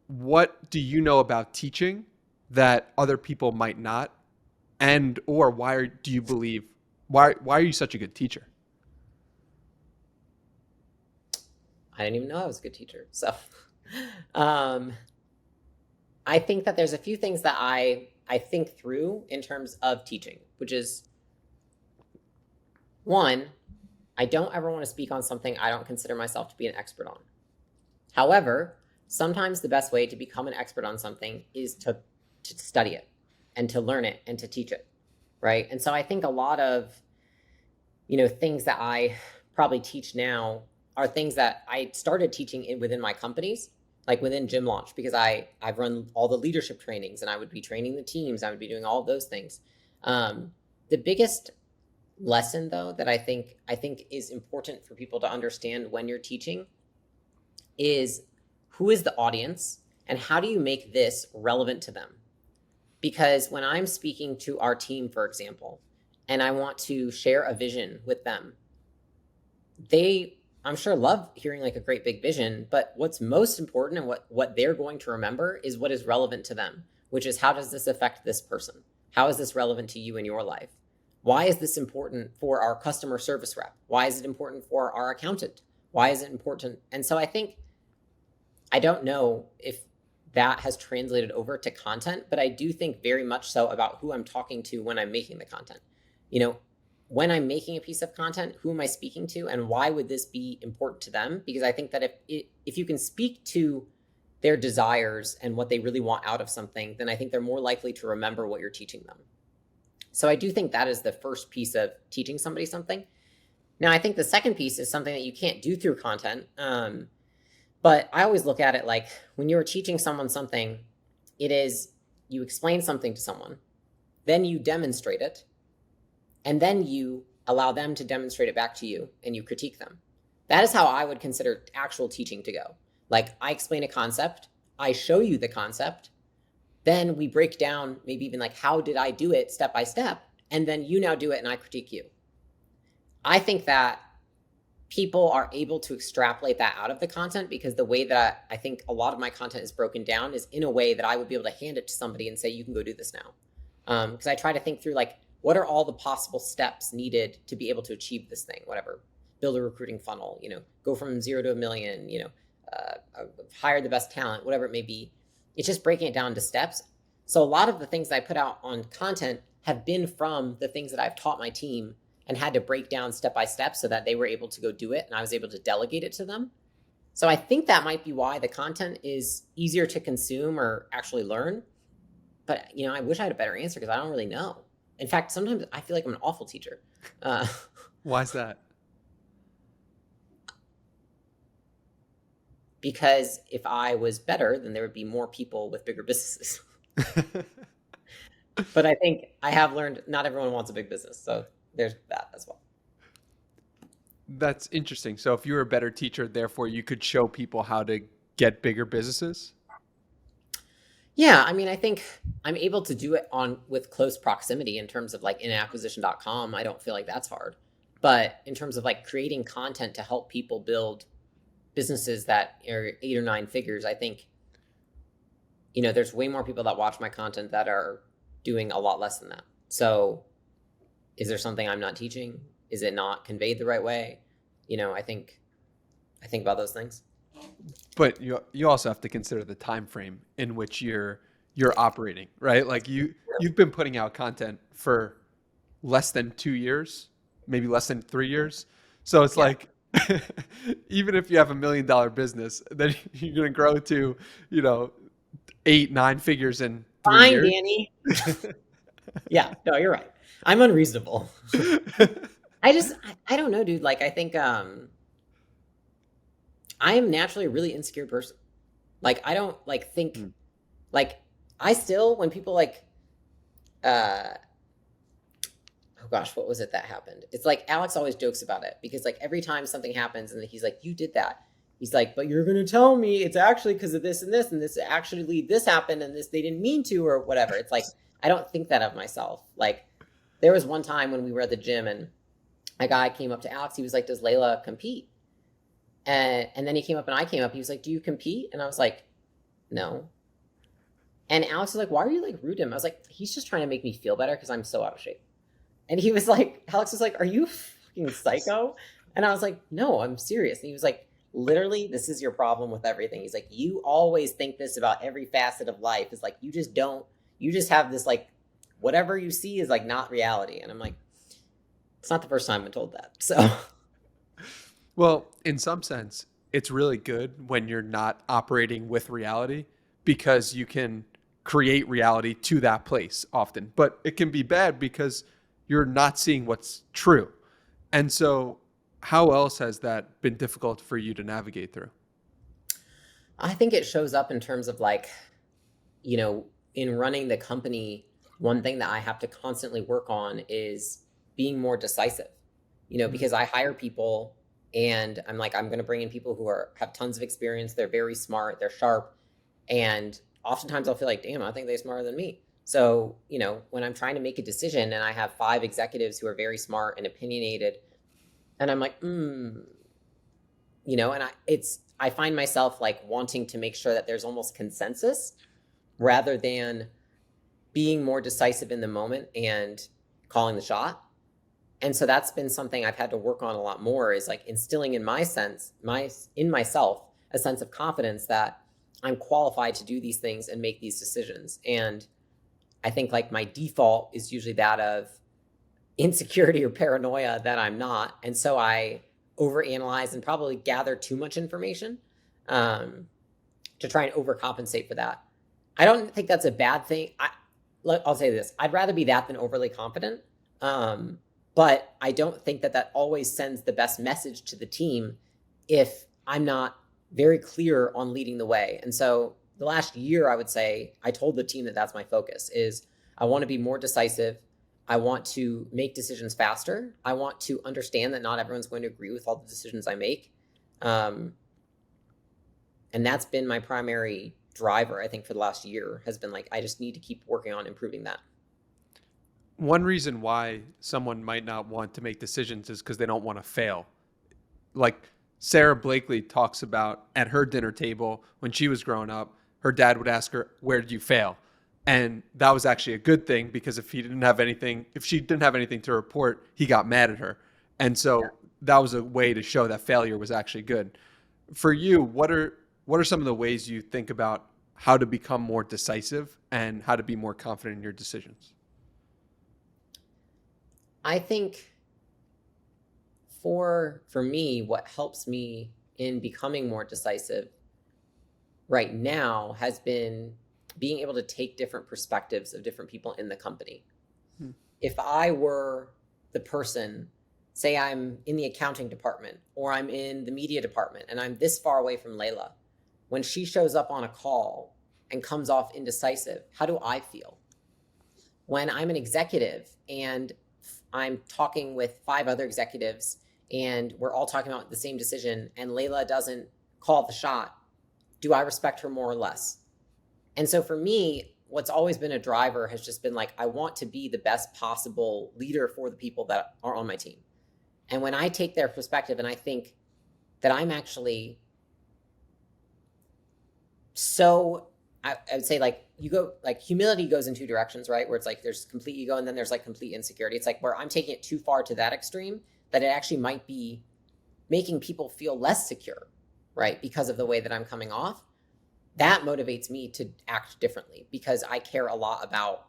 what do you know about teaching that other people might not? And or why do you believe, why are you such a good teacher? I didn't even know I was a good teacher. So I think that there's a few things that I think through in terms of teaching, which is, one, I don't ever want to speak on something I don't consider myself to be an expert on. However, sometimes the best way to become an expert on something is to study it and to learn it and to teach it, right? And so I think a lot of, things that I probably teach now are things that I started teaching within my companies, like within Gym Launch, because I've run all the leadership trainings and I would be training the teams. I would be doing all of those things. The biggest lesson, though, that I think is important for people to understand when you're teaching is, who is the audience and how do you make this relevant to them? Because when I'm speaking to our team, for example, and I want to share a vision with them, they, I'm sure, love hearing like a great big vision, but what's most important and what they're going to remember is what is relevant to them, which is, how does this affect this person? How is this relevant to you in your life? Why is this important for our customer service rep? Why is it important for our accountant? Why is it important? And so I think, I don't know if that has translated over to content, but I do think very much so about who I'm talking to when I'm making the content. When I'm making a piece of content, who am I speaking to and why would this be important to them? Because I think that if you can speak to their desires and what they really want out of something, then I think they're more likely to remember what you're teaching them. So I do think that is the first piece of teaching somebody something. Now, I think the second piece is something that you can't do through content. But I always look at it like, when you're teaching someone something, it is, you explain something to someone, then you demonstrate it, and then you allow them to demonstrate it back to you and you critique them. That is how I would consider actual teaching to go. Like, I explain a concept, I show you the concept, then we break down maybe even like, how did I do it step by step? And then you now do it and I critique you. I think that people are able to extrapolate that out of the content, because the way that I think a lot of my content is broken down is in a way that I would be able to hand it to somebody and say, you can go do this now. Because I try to think through, like, what are all the possible steps needed to be able to achieve this thing, whatever, build a recruiting funnel, go from 0 to 1 million, hire the best talent, whatever it may be. It's just breaking it down to steps. So a lot of the things I put out on content have been from the things that I've taught my team and had to break down step by step so that they were able to go do it and I was able to delegate it to them. So I think that might be why the content is easier to consume or actually learn. But, I wish I had a better answer, because I don't really know. In fact, sometimes I feel like I'm an awful teacher. Why is that? Because if I was better, then there would be more people with bigger businesses. But I think I have learned not everyone wants a big business. So there's that as well. That's interesting. So if you were a better teacher, therefore you could show people how to get bigger businesses? Yeah, I mean, I think I'm able to do it with close proximity in terms of like inacquisition.com. I don't feel like that's hard. But in terms of like creating content to help people build businesses that are 8 or 9 figures, I think, there's way more people that watch my content that are doing a lot less than that. So is there something I'm not teaching? Is it not conveyed the right way? I think about those things. But you also have to consider the time frame in which you're operating, right? Like you've been putting out content for less than 2 years, maybe less than 3 years. So it's Yeah. like even if you have $1 million business, then you're going to grow to, 8, 9 figures in three Fine, years. Danny. Yeah, no, you're right. I'm unreasonable. I don't know, dude. Like I think I am naturally a really insecure person. Like I don't like think Mm. like I still when people like uh oh gosh, what was it that happened? It's like Alex always jokes about it because like every time something happens and he's like, you did that. He's like, but you're gonna tell me it's actually because of this and this actually this happened and this they didn't mean to or whatever. It's like I don't think that of myself. Like there was one time when we were at the gym and a guy came up to Alex. He was like, does Layla compete? And then he came up and I came up. He was like, do you compete? And I was like, no. And Alex was like, why are you like rude to him? I was like, he's just trying to make me feel better because I'm so out of shape. And he was like, Alex was like, are you fucking psycho? And I was like, no, I'm serious. And he was like, literally, this is your problem with everything. He's like, you always think this about every facet of life. It's like, you just have this like, whatever you see is like not reality. And I'm like, it's not the first time I've been told that. So, Well, in some sense, it's really good when you're not operating with reality because you can create reality to that place often. But it can be bad because you're not seeing what's true. And so, how else has that been difficult for you to navigate through? I think it shows up in terms of like, in running the company, one thing that I have to constantly work on is being more decisive, because I hire people and I'm like, I'm going to bring in people who have tons of experience. They're very smart. They're sharp. And oftentimes I'll feel like, damn, I think they're smarter than me. So, when I'm trying to make a decision and I have 5 executives who are very smart and opinionated, and I'm like, and I find myself like wanting to make sure that there's almost consensus rather than being more decisive in the moment and calling the shot. And so that's been something I've had to work on a lot more is like instilling in in myself a sense of confidence that I'm qualified to do these things and make these decisions. And I think like my default is usually that of insecurity or paranoia that I'm not. And so I overanalyze and probably gather too much information to try and overcompensate for that. I don't think that's a bad thing. I'll say this. I'd rather be that than overly confident. But I don't think that always sends the best message to the team if I'm not very clear on leading the way. And so the last year, I would say, I told the team that that's my focus is I want to be more decisive. I want to make decisions faster. I want to understand that not everyone's going to agree with all the decisions I make. And that's been my primary driver, I think, for the last year has been like, I just need to keep working on improving that. One reason why someone might not want to make decisions is because they don't want to fail. Like Sarah Blakely talks about at her dinner table when she was growing up, her dad would ask her, where did you fail? And that was actually a good thing because if she didn't have anything to report, he got mad at her. And so that was a way to show that failure was actually good. For you, what are some of the ways you think about how to become more decisive and how to be more confident in your decisions? I think for me, what helps me in becoming more decisive right now has been being able to take different perspectives of different people in the company. If I were the person, say I'm in the accounting department or I'm in the media department and I'm this far away from Layla, when she shows up on a call and comes off indecisive, how do I feel? When I'm an executive and I'm talking with 5 other executives and we're all talking about the same decision and Layla doesn't call the shot, do I respect her more or less? And so for me, what's always been a driver has just been like, I want to be the best possible leader for the people that are on my team. And when I take their perspective and I think that I'm actually so, I would say like humility goes in 2 directions, right? Where it's like there's complete ego and then there's like complete insecurity. It's like where I'm taking it too far to that extreme that it actually might be making people feel less secure. right? Because of the way that I'm coming off, that motivates me to act differently because I care a lot about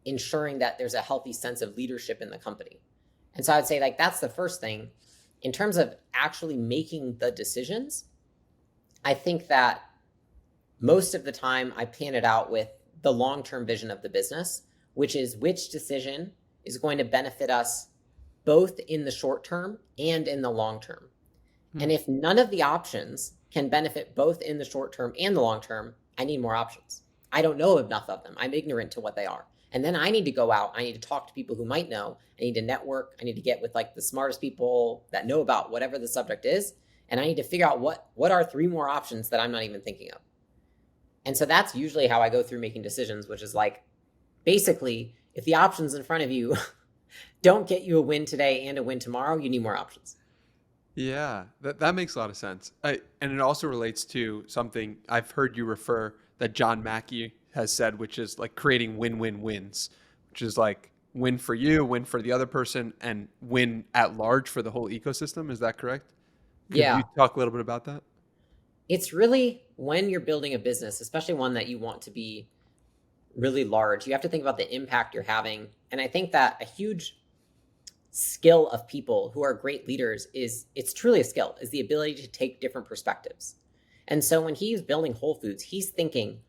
ensuring that there's a healthy sense of leadership in the company. And so I'd say like that's the first thing. In terms of actually making the decisions, I think that most of the time I plan it out with the long-term vision of the business, which is which decision is going to benefit us both in the short term and in the long term. And if none of the options can benefit both in the short term and the long term, I need more options. I don't know enough of them. I'm ignorant to what they are. And then I need to go out. I need to talk to people who might know. I need to network. I need to get with like the smartest people that know about whatever the subject is. And I need to figure out what are 3 more options that I'm not even thinking of. And so that's usually how I go through making decisions, which is like, basically, if the options in front of you don't get you a win today and a win tomorrow, you need more options. Yeah, that makes a lot of sense. And it also relates to something I've heard you refer that John Mackey has said, which is like creating win-win-wins, which is like win for you, win for the other person, and win at large for the whole ecosystem. Is that correct? Could you talk a little bit about that? It's really when you're building a business, especially one that you want to be really large, you have to think about the impact you're having. And I think that a huge skill of people who are great leaders it's truly a skill, is the ability to take different perspectives. And so when he's building Whole Foods, he's thinking,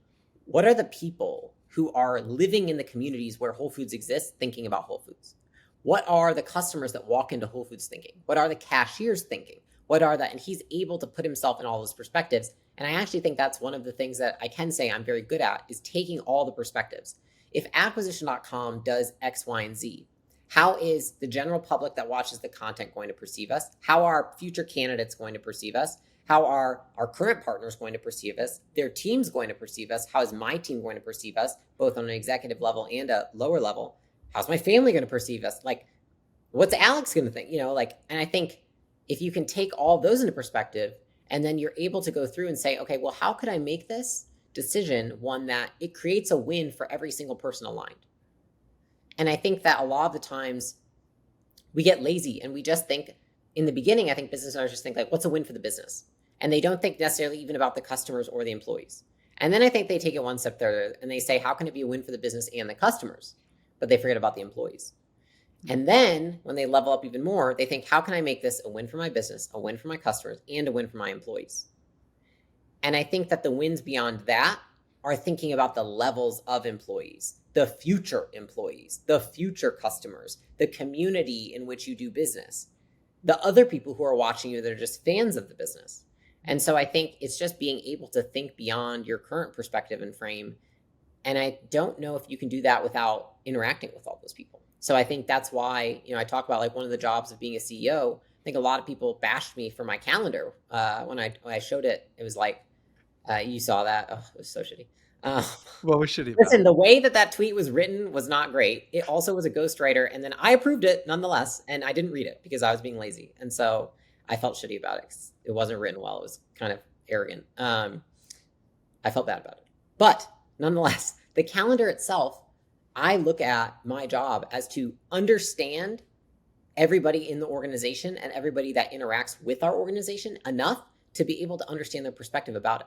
what are the people who are living in the communities where Whole Foods exists thinking about Whole Foods? What are the customers that walk into Whole Foods thinking? What are the cashiers thinking? What are and he's able to put himself in all those perspectives. And I actually think that's one of the things that I can say I'm very good at, is taking all the perspectives. If acquisition.com does X, Y, and Z, how is the general public that watches the content going to perceive us? How are future candidates going to perceive us? How are our current partners going to perceive us? Their team's going to perceive us. How is my team going to perceive us, both on an executive level and a lower level? How's my family going to perceive us? Like, what's Alex going to think? And I think if you can take all those into perspective, and then you're able to go through and say, okay, well, how could I make this decision one that it creates a win for every single person aligned? And I think that a lot of the times we get lazy and we just think, in the beginning, I think business owners just think like, what's a win for the business? And they don't think necessarily even about the customers or the employees. And then I think they take it one step further and they say, how can it be a win for the business and the customers? But they forget about the employees. And then when they level up even more, they think, how can I make this a win for my business, a win for my customers, and a win for my employees? And I think that the wins beyond that are thinking about the levels of employees, the future employees, the future customers, the community in which you do business, the other people who are watching you that are just fans of the business. And so I think it's just being able to think beyond your current perspective and frame. And I don't know if you can do that without interacting with all those people. So I think that's why, I talk about like one of the jobs of being a CEO. I think a lot of people bashed me for my calendar. When I showed it, it was like, you saw that. Oh, it was so shitty. What was shitty about Listen, the way that tweet was written was not great. It also was a ghostwriter. And then I approved it nonetheless. And I didn't read it because I was being lazy. And so I felt shitty about it because it wasn't written well. It was kind of arrogant. I felt bad about it. But nonetheless, the calendar itself, I look at my job as to understand everybody in the organization and everybody that interacts with our organization enough to be able to understand their perspective about it.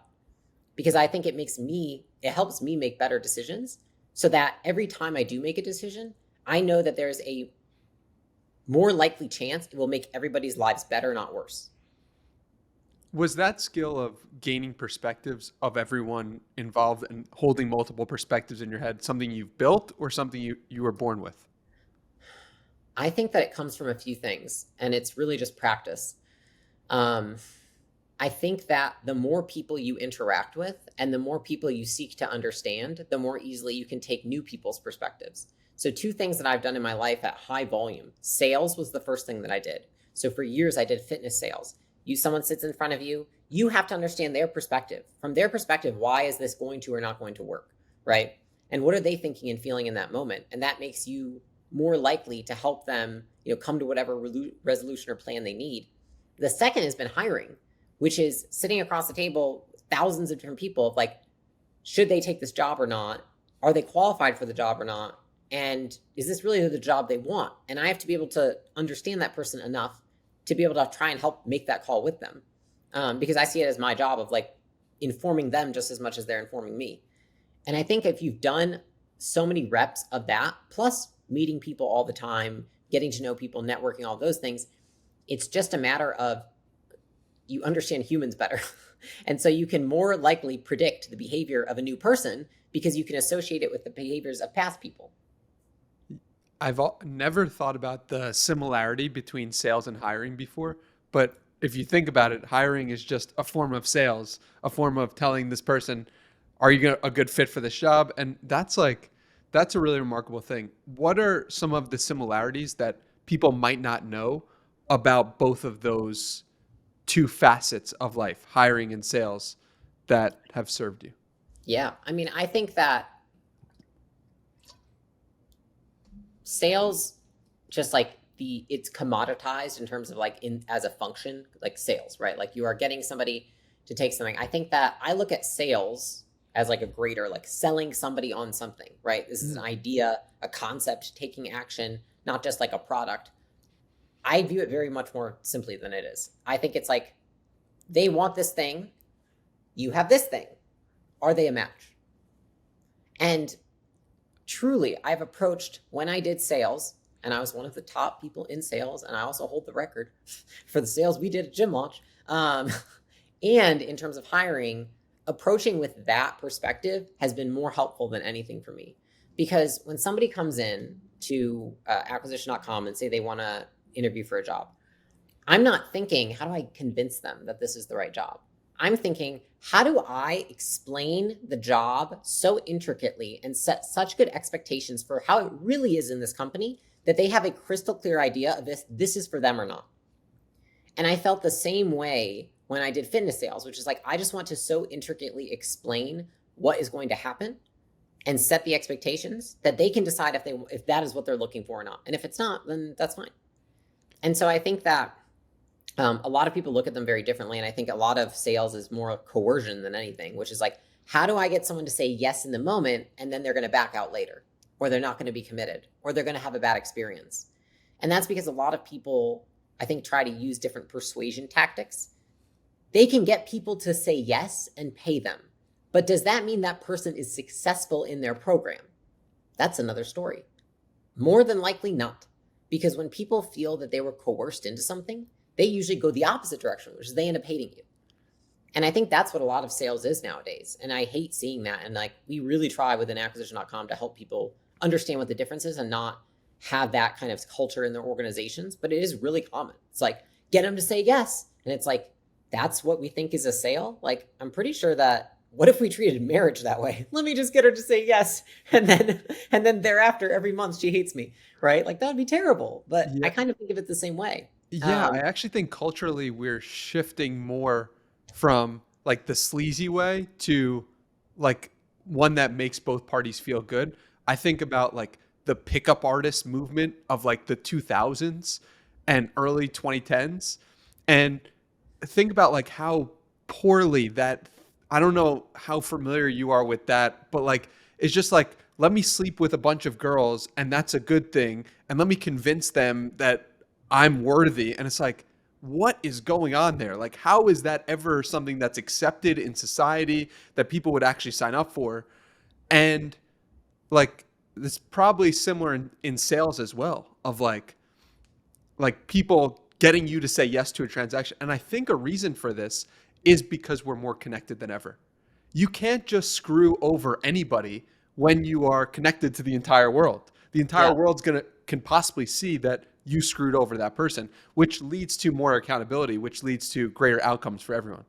Because I think it helps me make better decisions so that every time I do make a decision, I know that there's a more likely chance it will make everybody's lives better, not worse. Was that skill of gaining perspectives of everyone involved and holding multiple perspectives in your head something you've built or something you were born with? I think that it comes from a few things, and it's really just practice. I think that the more people you interact with and the more people you seek to understand, the more easily you can take new people's perspectives. So 2 things that I've done in my life at high volume. Sales was the first thing that I did. So for years, I did fitness sales. Someone sits in front of you, you have to understand their perspective. From their perspective, why is this going to or not going to work, right? And what are they thinking and feeling in that moment? And that makes you more likely to help them, come to whatever resolution or plan they need. The second has been hiring, which is sitting across the table, thousands of different people, like, should they take this job or not? Are they qualified for the job or not? And is this really the job they want? And I have to be able to understand that person enough to be able to try and help make that call with them. because I see it as my job of like informing them just as much as they're informing me. And I think if you've done so many reps of that, plus meeting people all the time, getting to know people, networking, all those things, it's just a matter of you understand humans better. And so you can more likely predict the behavior of a new person because you can associate it with the behaviors of past people. I've never thought about the similarity between sales and hiring before, but if you think about it, hiring is just a form of sales, a form of telling this person, are you a good fit for this job? And that's a really remarkable thing. What are some of the similarities that people might not know about both of those two facets of life, hiring and sales, that have served you? Yeah. I mean, I think that sales, just like it's commoditized in terms of like as a function, like sales, right? Like you are getting somebody to take something. I think that I look at sales as like a greater, like selling somebody on something, right? This is an idea, a concept, taking action, not just like a product. I view it very much more simply than it is. I think it's like they want this thing, you have this thing. Are they a match? And truly, I've approached when I did sales, and I was one of the top people in sales, and I also hold the record for the sales we did at Gym Launch. And in terms of hiring, approaching with that perspective has been more helpful than anything for me. Because when somebody comes in to acquisition.com and say they want to interview for a job, I'm not thinking, how do I convince them that this is the right job? I'm thinking, how do I explain the job so intricately and set such good expectations for how it really is in this company that they have a crystal clear idea of this is for them or not? And I felt the same way when I did fitness sales, which is like, I just want to so intricately explain what is going to happen and set the expectations that they can decide if that is what they're looking for or not. And if it's not, then that's fine. And so I think that a lot of people look at them very differently. And I think a lot of sales is more coercion than anything, which is like, how do I get someone to say yes in the moment and then they're going to back out later, or they're not going to be committed, or they're going to have a bad experience? And that's because a lot of people, I think, try to use different persuasion tactics. They can get people to say yes and pay them. But does that mean that person is successful in their program? That's another story. More than likely not. Because when people feel that they were coerced into something, they usually go the opposite direction, which is they end up hating you. And I think that's what a lot of sales is nowadays. And I hate seeing that. And like, we really try within acquisition.com to help people understand what the difference is and not have that kind of culture in their organizations. But it is really common. It's like, get them to say yes. And it's like, that's what we think is a sale. Like, I'm pretty sure that, what if we treated marriage that way? Let me just get her to say yes. And then thereafter, every month she hates me, right? Like, that would be terrible. But yeah. I kind of think of it the same way. Yeah, I actually think culturally we're shifting more from like the sleazy way to like one that makes both parties feel good. I think about like the pickup artist movement of like the 2000s and early 2010s, and think about like how poorly that, I don't know how familiar you are with that, but like it's just like, let me sleep with a bunch of girls and that's a good thing, and let me convince them that I'm worthy. And it's like, what is going on there? Like, how is that ever something that's accepted in society that people would actually sign up for? And like, it's probably similar in sales as well, of like people getting you to say yes to a transaction. And I think a reason for this is because we're more connected than ever. You can't just screw over anybody when you are connected to the entire world. The entire world's can possibly see that you screwed over that person, which leads to more accountability, which leads to greater outcomes for everyone.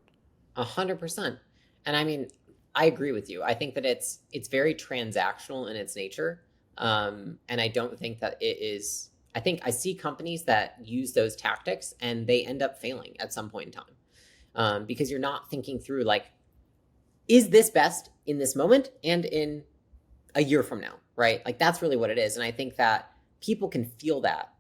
100%. And I mean, I agree with you. I think that it's very transactional in its nature. And I don't think that it is, I think I see companies that use those tactics and they end up failing at some point in time. Because you're not thinking through like, is this best in this moment and in a year from now, right? Like that's really what it is. And I think that people can feel that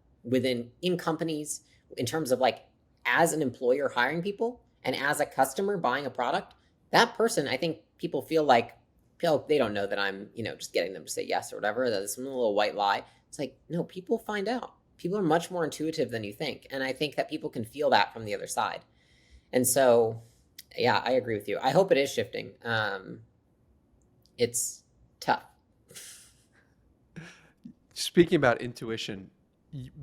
in companies in terms of like, as an employer hiring people and as a customer buying a product, that person, I think people feel like they don't know that I'm, just getting them to say yes or whatever. That's some little white lie. It's like, no, people find out. People are much more intuitive than you think. And I think that people can feel that from the other side. And so, yeah, I agree with you. I hope it is shifting. It's tough. Speaking about intuition,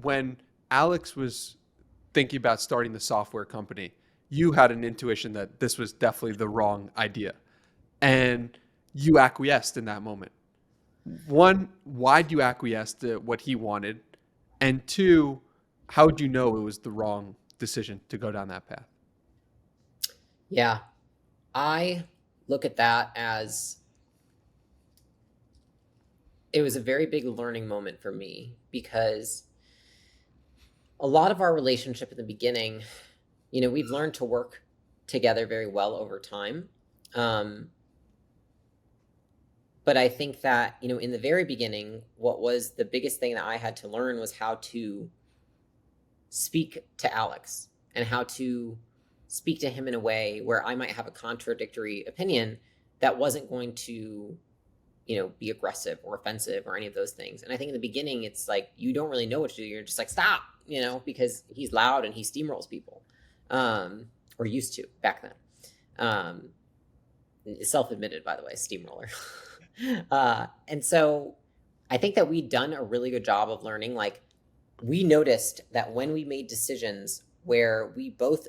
when Alex was thinking about starting the software company, you had an intuition that this was definitely the wrong idea. And you acquiesced in that moment. One, why did you acquiesce to what he wanted? And two, how would you know it was the wrong decision to go down that path? Yeah, I look at that as it was a very big learning moment for me, because a lot of our relationship in the beginning, we've learned to work together very well over time. Um, but I think that, in the very beginning, what was the biggest thing that I had to learn was how to speak to Alex and how to speak to him in a way where I might have a contradictory opinion that wasn't going to, be aggressive or offensive or any of those things. And I think in the beginning, it's like, you don't really know what to do. You're just like, stop, because he's loud and he steamrolls people, or used to back then. Self-admitted, by the way, steamroller. And so I think that we'd done a really good job of learning. Like, we noticed that when we made decisions where we both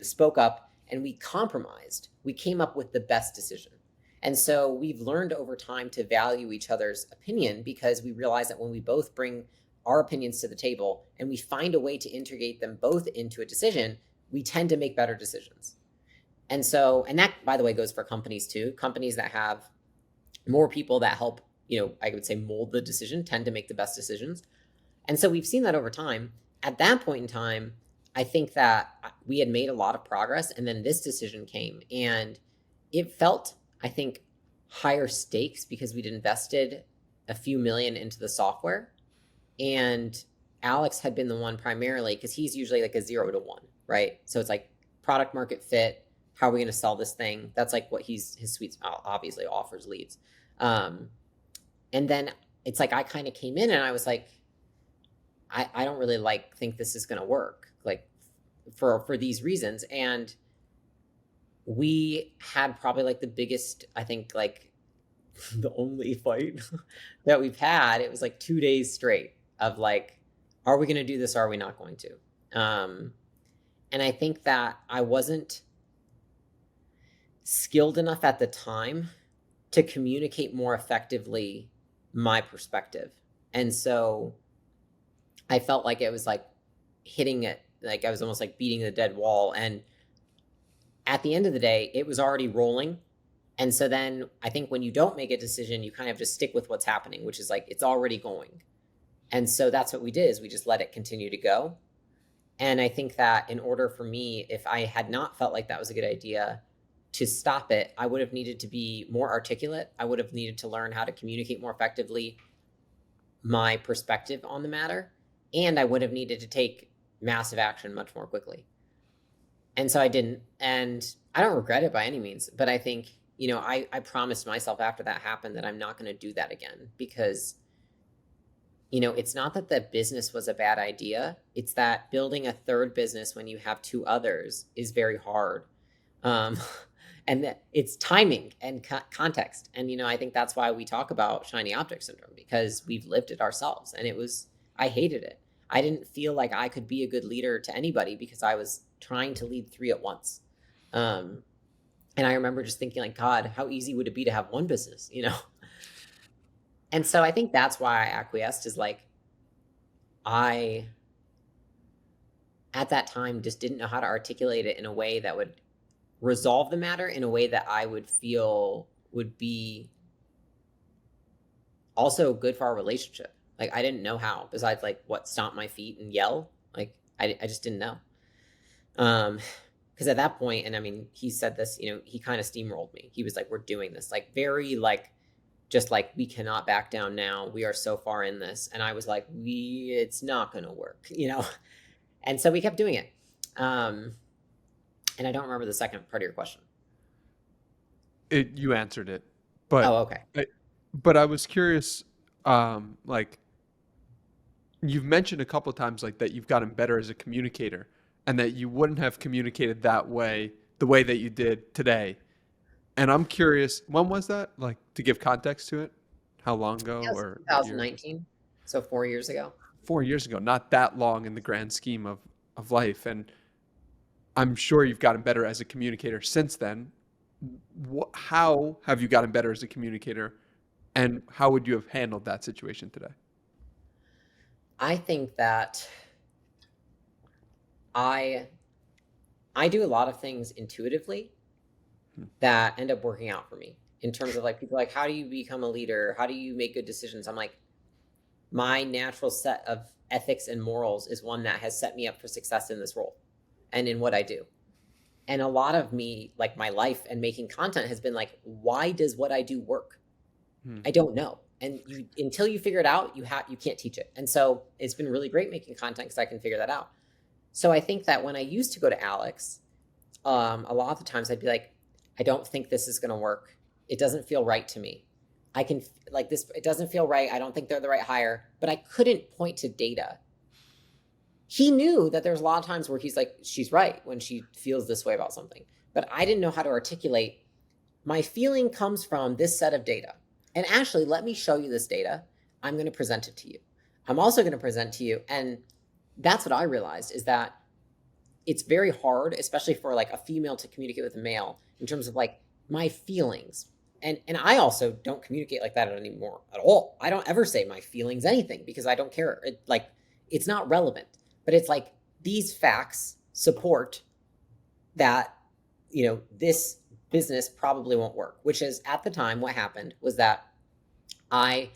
spoke up and we compromised, we came up with the best decision. And so we've learned over time to value each other's opinion, because we realize that when we both bring our opinions to the table and we find a way to integrate them both into a decision, we tend to make better decisions. And so, and that, by the way, goes for companies too. Companies that have more people that help, I would say, mold the decision tend to make the best decisions. And so we've seen that over time. At that point in time, I think that we had made a lot of progress, and then this decision came, and it felt, I think, higher stakes because we'd invested a few million into the software. And Alex had been the one primarily, because he's usually like a 0 to 1, right? So it's like product market fit. How are we going to sell this thing? That's like what his suite obviously offers leads. And then it's like I kind of came in and I was like, I don't really think this is going to work, like for these reasons. And we had probably like the biggest, I think, like the only fight that we've had. It was like 2 days straight of like, are we going to do this? Or are we not going to? And I think that I wasn't skilled enough at the time to communicate more effectively my perspective. And so I felt like it was like hitting it, like I was almost like beating the dead wall. And at the end of the day, it was already rolling. And so then I think when you don't make a decision, you kind of just stick with what's happening, which is like, it's already going. And so that's what we did, is we just let it continue to go. And I think that in order for me, if I had not felt like that was a good idea to stop it, I would have needed to be more articulate. I would have needed to learn how to communicate more effectively my perspective on the matter. And I would have needed to take massive action much more quickly. And so I didn't. And I don't regret it by any means. But I think, I promised myself after that happened that I'm not going to do that again, because it's not that the business was a bad idea. It's that building a third business when you have two others is very hard. And that it's timing and context. And, I think that's why we talk about shiny object syndrome, because we've lived it ourselves. And I hated it. I didn't feel like I could be a good leader to anybody because I was trying to lead 3 at once. And I remember just thinking like, God, how easy would it be to have one business, And so I think that's why I acquiesced, is like, I, at that time, just didn't know how to articulate it in a way that would resolve the matter in a way that I would feel would be also good for our relationship. Like, I didn't know how, besides like stomp my feet and yell. Like, I just didn't know. Because at that point, and I mean, he said this, he kind of steamrolled me. He was like, we're doing this, like very like, just like, we cannot back down now. We are so far in this. And I was like, it's not going to work, And so we kept doing it. And I don't remember the second part of your question. You answered it, but oh, okay. But I was curious, like, you've mentioned a couple of times like that you've gotten better as a communicator, and that you wouldn't have communicated that way, the way that you did today. And I'm curious, when was that? Like, to give context to it, how long ago That was or what year? 2019, so 4 years ago. 4 years ago, not that long in the grand scheme of life. And I'm sure you've gotten better as a communicator since then. How have you gotten better as a communicator, and how would you have handled that situation today? I think that I do a lot of things intuitively that end up working out for me in terms of like people like, how do you become a leader? How do you make good decisions? I'm like, my natural set of ethics and morals is one that has set me up for success in this role and in what I do. And a lot of me, like my life and making content has been like, why does what I do work? I don't know. And until you figure it out, you can't teach it. And so it's been really great making content because I can figure that out. So I think that when I used to go to Alex, a lot of the times I'd be like, I don't think this is going to work. It doesn't feel right to me. I can like this. It doesn't feel right. I don't think they're the right hire, but I couldn't point to data. He knew that there's a lot of times where he's like, she's right when she feels this way about something, but I didn't know how to articulate my feeling comes from this set of data. And actually, let me show you this data. I'm going to present it to you. I'm also going to present to you. And that's what I realized is that it's very hard, especially for like a female to communicate with a male in terms of like my feelings. And I also don't communicate like that anymore at all. I don't ever say my feelings anything because I don't care. It's not relevant, but it's like these facts support that, this business probably won't work, which is at the time what happened was that I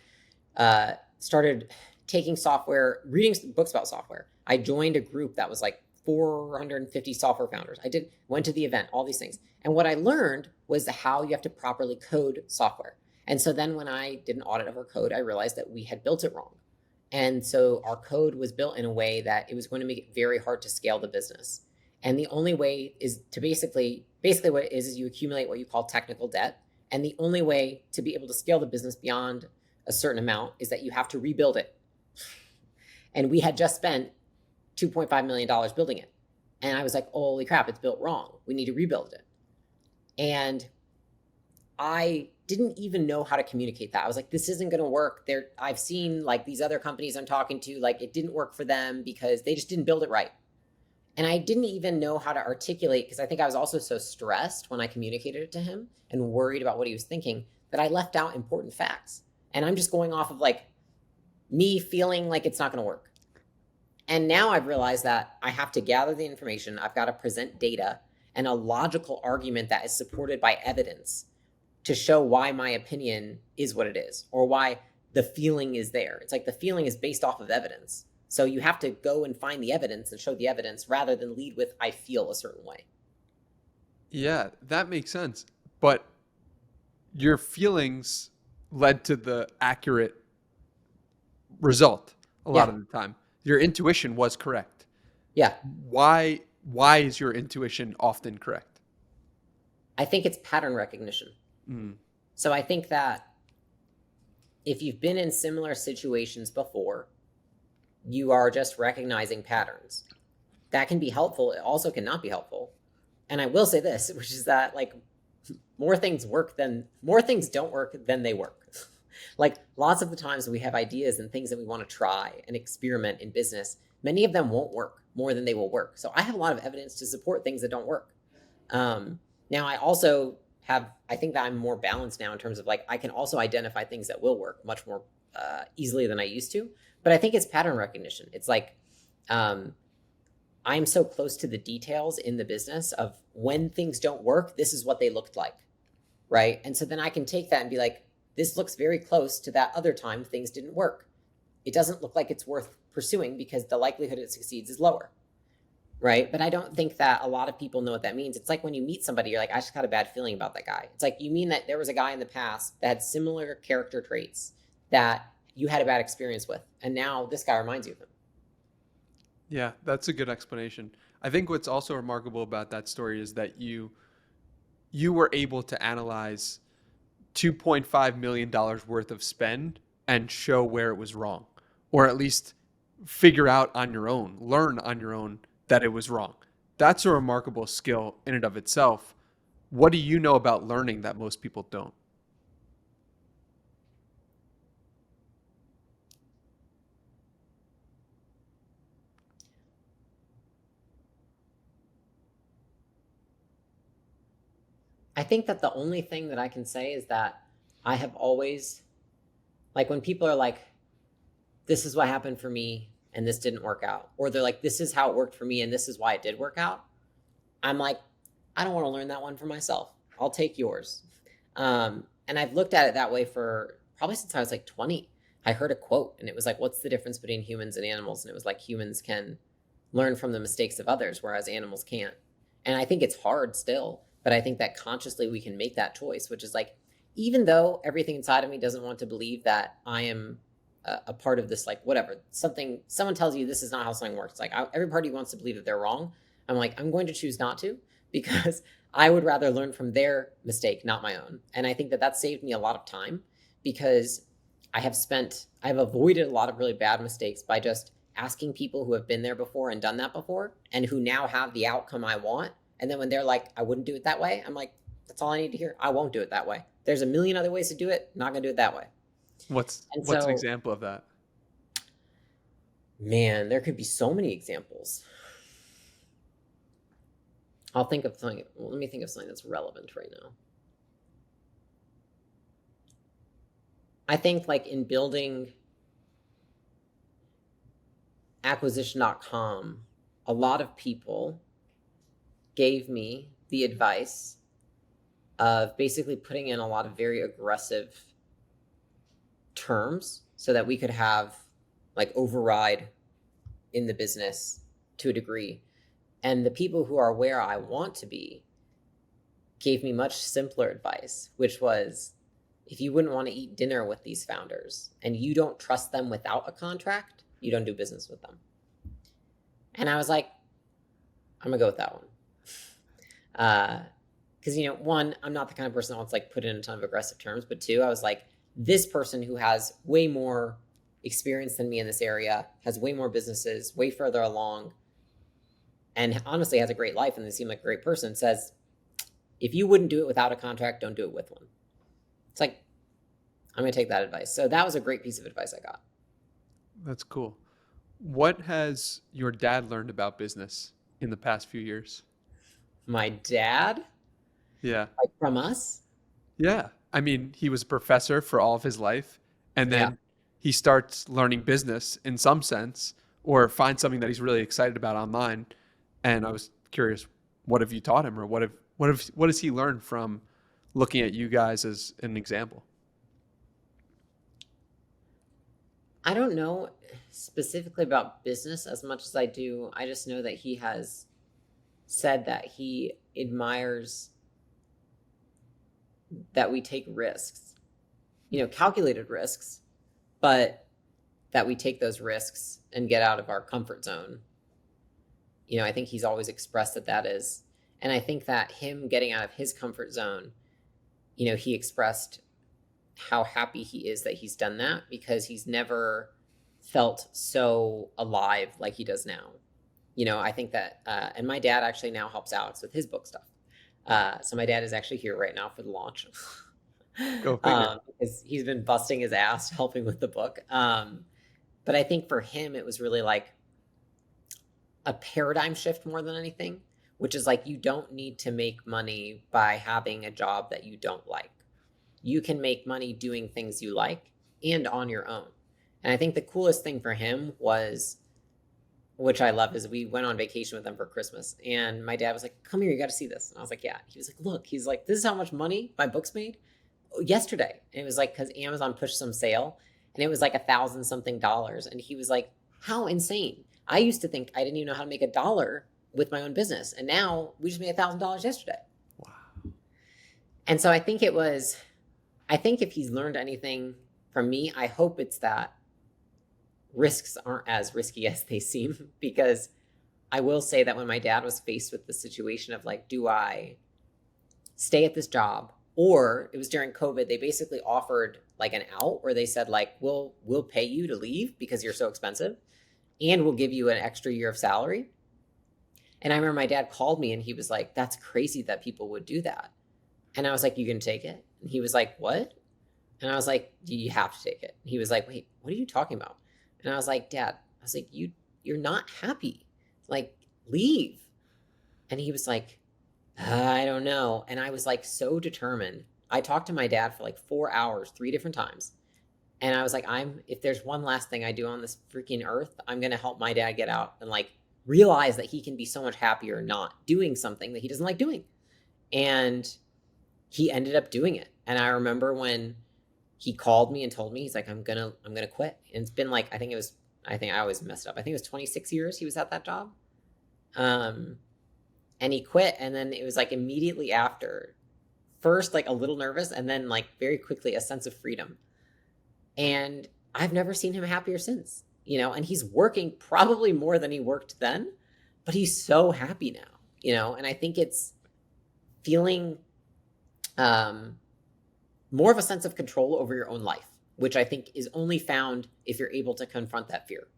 started taking software, reading books about software. I joined a group that was like 450 software founders. Went to the event, all these things. And what I learned was how you have to properly code software. And so then when I did an audit of our code, I realized that we had built it wrong. And so our code was built in a way that it was going to make it very hard to scale the business. And the only way is to basically what it is you accumulate what you call technical debt. And the only way to be able to scale the business beyond a certain amount is that you have to rebuild it. And we had just spent $2.5 million building it. And I was like, holy crap, it's built wrong. We need to rebuild it. And I didn't even know how to communicate that. I was like, this isn't going to work. I've seen like these other companies I'm talking to, like it didn't work for them because they just didn't build it right. And I didn't even know how to articulate because I think I was also so stressed when I communicated it to him and worried about what he was thinking that I left out important facts. And I'm just going off of like me feeling like it's not going to work. And now I've realized that I have to gather the information. I've got to present data and a logical argument that is supported by evidence to show why my opinion is what it is or why the feeling is there. It's like the feeling is based off of evidence. So you have to go and find the evidence and show the evidence rather than lead with, I feel a certain way. Yeah, that makes sense. But your feelings led to the accurate result a lot of the time. Your intuition was correct. Yeah. Why is your intuition often correct? I think it's pattern recognition. So I think that if you've been in similar situations before, you are just recognizing patterns. That can be helpful. It also cannot be helpful. And I will say this, which is that like more things don't work than they work. Like lots of the times we have ideas and things that we want to try and experiment in business, many of them won't work more than they will work. So I have a lot of evidence to support things that don't work. Now I also I think that I'm more balanced now in terms of like, I can also identify things that will work much more easily than I used to. But I think it's pattern recognition. It's like, I'm so close to the details in the business of when things don't work, this is what they looked like, right? And so then I can take that and be like, this looks very close to that other time things didn't work. It doesn't look like it's worth pursuing because the likelihood it succeeds is lower, right? But I don't think that a lot of people know what that means. It's like when you meet somebody, you're like, I just got a bad feeling about that guy. It's like, you mean that there was a guy in the past that had similar character traits that you had a bad experience with, and now this guy reminds you of him. Yeah, that's a good explanation. I think what's also remarkable about that story is that you were able to analyze $2.5 million worth of spend and show where it was wrong, or at least figure out on your own, learn on your own that it was wrong. That's a remarkable skill in and of itself. What do you know about learning that most people don't? I think that the only thing that I can say is that I have always, like, when people are like, this is what happened for me and this didn't work out, or they're like, this is how it worked for me and this is why it did work out, I'm like, I don't want to learn that one for myself. I'll take yours. And I've looked at it that way for probably since I was like 20. I heard a quote and it was like, what's the difference between humans and animals? And it was like, humans can learn from the mistakes of others, whereas animals can't. And I think it's hard still, but I think that consciously we can make that choice, which is like, even though everything inside of me doesn't want to believe that I am a part of this, like, whatever, someone tells you this is not how something works. It's like, every party wants to believe that they're wrong. I'm like, I'm going to choose not to, because I would rather learn from their mistake, not my own. And I think that that saved me a lot of time, because I've avoided a lot of really bad mistakes by just asking people who have been there before and done that before, and who now have the outcome I want. And then when they're like, I wouldn't do it that way, I'm like, that's all I need to hear. I won't do it that way. There's a million other ways to do it. Not going to do it that way. What's an example of that? Man, there could be so many examples. I'll think of something. Well, let me think of something that's relevant right now. I think, like, in building acquisition.com, a lot of people gave me the advice of basically putting in a lot of very aggressive terms so that we could have, like, override in the business to a degree. And the people who are where I want to be gave me much simpler advice, which was, if you wouldn't want to eat dinner with these founders and you don't trust them without a contract, you don't do business with them. And I was like, I'm gonna go with that one. Because, you know, one, I'm not the kind of person that wants to, like, put in a ton of aggressive terms, but two, I was like, this person who has way more experience than me in this area, has way more businesses, way further along, and honestly has a great life and they seem like a great person, says, if you wouldn't do it without a contract, don't do it with one. It's like, I'm going to take that advice. So that was a great piece of advice I got. That's cool. What has your dad learned about business in the past few years? My dad? Yeah. Like, from us? Yeah. I mean, he was a professor for all of his life, and then he starts learning business in some sense, or finds something that he's really excited about online. And I was curious, what have you taught him, or what has he learned from looking at you guys as an example? I don't know specifically about business as much as I do. I just know that he has said that he admires that we take risks, you know, calculated risks, but that we take those risks and get out of our comfort zone. You know, I think he's always expressed that is, and I think that him getting out of his comfort zone, you know, he expressed how happy he is that he's done that, because he's never felt so alive like he does now. You know, I think that, and my dad actually now helps Alex with his book stuff. So my dad is actually here right now for the launch. Go figure. Because he's been busting his ass helping with the book. But I think for him, it was really like a paradigm shift more than anything, which is like, you don't need to make money by having a job that you don't like. You can make money doing things you like and on your own. And I think the coolest thing for him was, which I love, is we went on vacation with him for Christmas, and my dad was like, come here, you got to see this. And I was like, yeah. He was like, look, he's like, this is how much money my book's made yesterday. And it was like, because Amazon pushed some sale and it was like $1,000 something. And he was like, how insane. I used to think I didn't even know how to make $1 with my own business. And now we just made $1,000 yesterday. Wow. And so I think if he's learned anything from me, I hope it's that risks aren't as risky as they seem. Because I will say that when my dad was faced with the situation of like, do I stay at this job? Or it was during COVID, they basically offered like an out where they said like, we'll pay you to leave because you're so expensive, and we'll give you an extra year of salary. And I remember my dad called me and he was like, that's crazy that people would do that. And I was like, you gonna take it? And he was like, what? And I was like, you have to take it. And he was like, wait, what are you talking about? And I was like, Dad, I was like, you're not happy. Like, leave. And he was like, I don't know. And I was like so determined. I talked to my dad for like 4 hours, 3 different times. And I was like, if there's one last thing I do on this freaking earth, I'm going to help my dad get out and like realize that he can be so much happier not doing something that he doesn't like doing. And he ended up doing it. And I remember when he called me and told me, he's like, I'm going to quit. And it's been like, I think I always messed up. I think it was 26 years he was at that job. And he quit. And then it was like immediately after, first like a little nervous, and then like very quickly a sense of freedom. And I've never seen him happier since, and he's working probably more than he worked then, but he's so happy now, and I think it's feeling more of a sense of control over your own life, which I think is only found if you're able to confront that fear.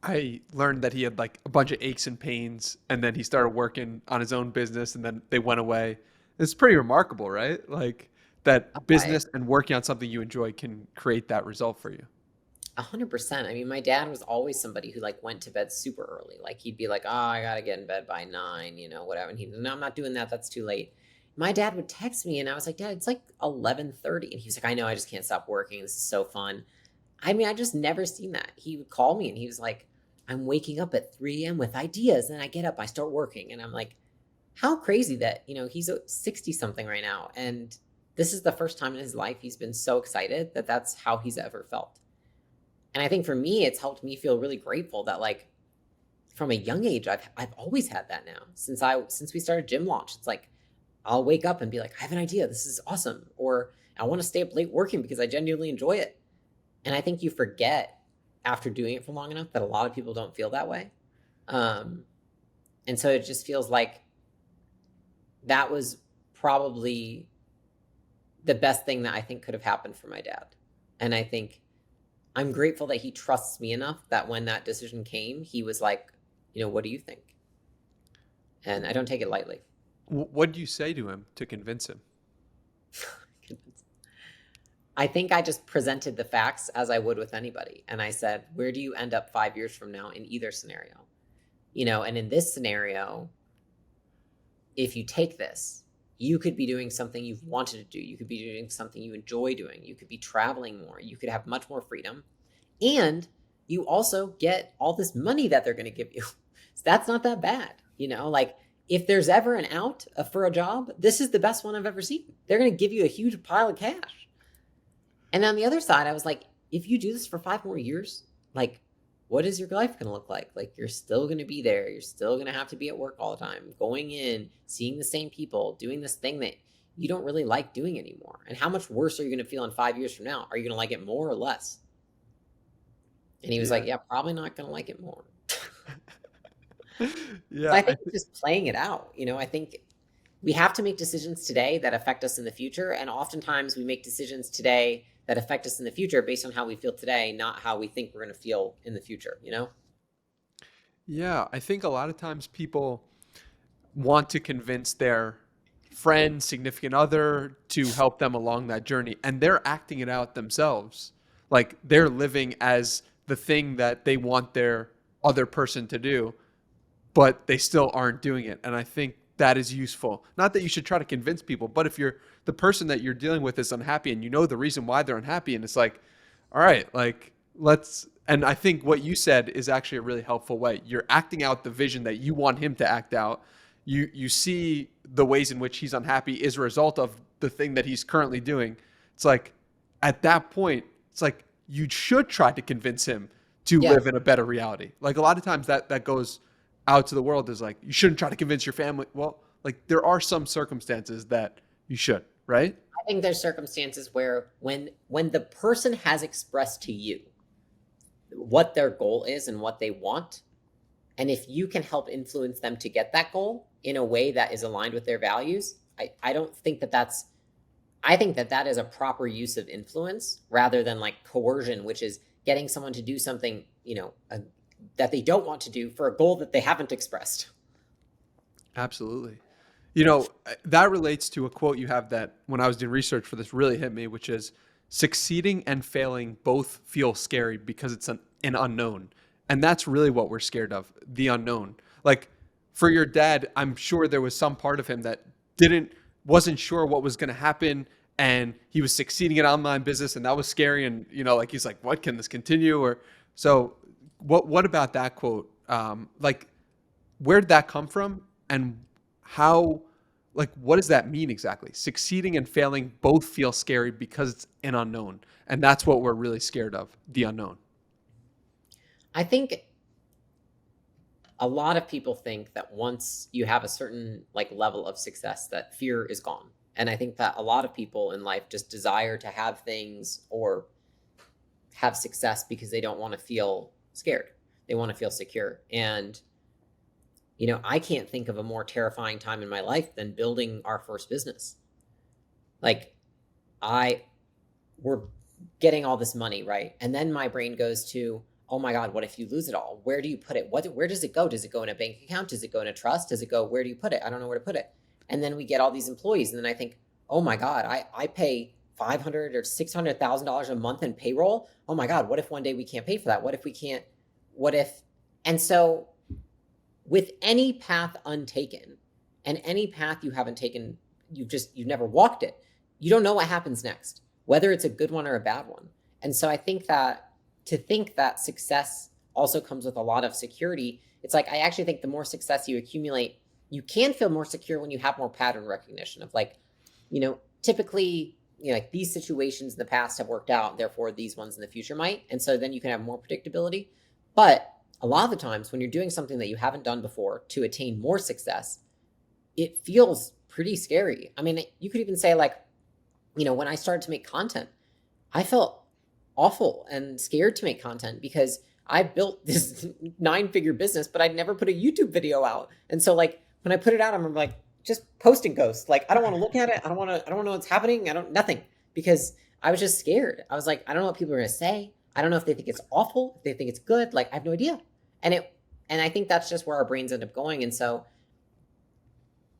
I learned that he had like a bunch of aches and pains, and then he started working on his own business, and then they went away. It's pretty remarkable, right? Like that business and working on something you enjoy can create that result for you. 100%. I mean, my dad was always somebody who like went to bed super early. Like he'd be like, oh, I got to get in bed by 9, whatever. And no, I'm not doing that. That's too late. My dad would text me and I was like, Dad, it's like 11:30. And he was like, I know, I just can't stop working. This is so fun. I mean, I just never seen that. He would call me and he was like, I'm waking up at 3 a.m. with ideas. And I get up, I start working. And I'm like, how crazy that, he's 60 something right now. And this is the first time in his life he's been so excited that that's how he's ever felt. And I think for me, it's helped me feel really grateful that like from a young age, I've always had that now since we started Gym Launch. It's like, I'll wake up and be like, I have an idea. This is awesome. Or I want to stay up late working because I genuinely enjoy it. And I think you forget after doing it for long enough that a lot of people don't feel that way. And so it just feels like that was probably the best thing that I think could have happened for my dad. And I think I'm grateful that he trusts me enough that when that decision came, he was like, what do you think? And I don't take it lightly. What did you say to him to convince him? I think I just presented the facts as I would with anybody. And I said, where do you end up 5 years from now in either scenario? And in this scenario, if you take this, you could be doing something you've wanted to do. You could be doing something you enjoy doing. You could be traveling more. You could have much more freedom. And you also get all this money that they're going to give you. So that's not that bad. Like if there's ever an out for a job, this is the best one I've ever seen. They're going to give you a huge pile of cash. And on the other side, I was like, if you do this for 5 more years, like, what is your life going to look like? Like, you're still going to be there. You're still going to have to be at work all the time, going in, seeing the same people, doing this thing that you don't really like doing anymore. And how much worse are you going to feel in 5 years from now? Are you going to like it more or less? And he was like, yeah, probably not going to like it more. Yeah, so I think just playing it out, I think we have to make decisions today that affect us in the future. And oftentimes we make decisions today that affect us in the future based on how we feel today, not how we think we're going to feel in the future, Yeah, I think a lot of times people want to convince their friend, significant other to help them along that journey, and they're acting it out themselves. Like they're living as the thing that they want their other person to do, but they still aren't doing it. And I think that is useful. Not that you should try to convince people, but if the person that you're dealing with is unhappy and you know the reason why they're unhappy, and it's like, all right, like and I think what you said is actually a really helpful way. You're acting out the vision that you want him to act out. You see the ways in which he's unhappy is a result of the thing that he's currently doing. It's like, at that point, it's like you should try to convince him to live in a better reality. Like a lot of times that goes out to the world is like, you shouldn't try to convince your family. Well, like there are some circumstances that you should, right? I think there's circumstances where when the person has expressed to you what their goal is and what they want, and if you can help influence them to get that goal in a way that is aligned with their values, I don't think I think that is a proper use of influence rather than like coercion, which is getting someone to do something, that they don't want to do for a goal that they haven't expressed. Absolutely. You know, that relates to a quote you have that when I was doing research for this really hit me, which is succeeding and failing both feel scary because it's an unknown. And that's really what we're scared of, the unknown. Like for your dad, I'm sure there was some part of him that wasn't sure what was going to happen. And he was succeeding in online business and that was scary. And, you know, like, he's like, what, can this continue? Or so what about that quote? Like, where did that come from? And how, like, what does that mean exactly? Succeeding and failing both feel scary because it's an unknown. And that's what we're really scared of, the unknown. I think a lot of people think that once you have a certain like level of success, that fear is gone. And I think that a lot of people in life just desire to have things or have success because they don't want to feel scared. They want to feel secure. And you know, I can't think of a more terrifying time in my life than building our first business. Like, we're getting all this money, right? And then my brain goes to, oh my God, what if you lose it all? Where do you put it? Where does it go? Does it go in a bank account? Does it go in a trust? Does it go, where do you put it? I don't know where to put it. And then we get all these employees. And then I think, oh my God, I pay $500,000 or $600,000 a month in payroll. Oh my God, what if one day we can't pay for that? What if we can't, and so with any path untaken and any path you haven't taken, you've never walked it. You don't know what happens next, whether it's a good one or a bad one. And so I think that to think that success also comes with a lot of security, it's like, I actually think the more success you accumulate, you can feel more secure when you have more pattern recognition of like, you know, typically, you know, like these situations in the past have worked out, therefore these ones in the future might. And so then you can have more predictability. But a lot of the times when you're doing something that you haven't done before to attain more success, it feels pretty scary. I mean, you could even say like, you know, when I started to make content, I felt awful and scared to make content because I built this 9-figure business, but I'd never put a YouTube video out. And so like, when I put it out, I'm like, just posting ghosts. Like, I don't want to look at it. I don't know what's happening. Nothing, because I was just scared. I was like, I don't know what people are going to say. I don't know if they think it's awful, if they think it's good. Like, I have no idea. And I think that's just where our brains end up going. And so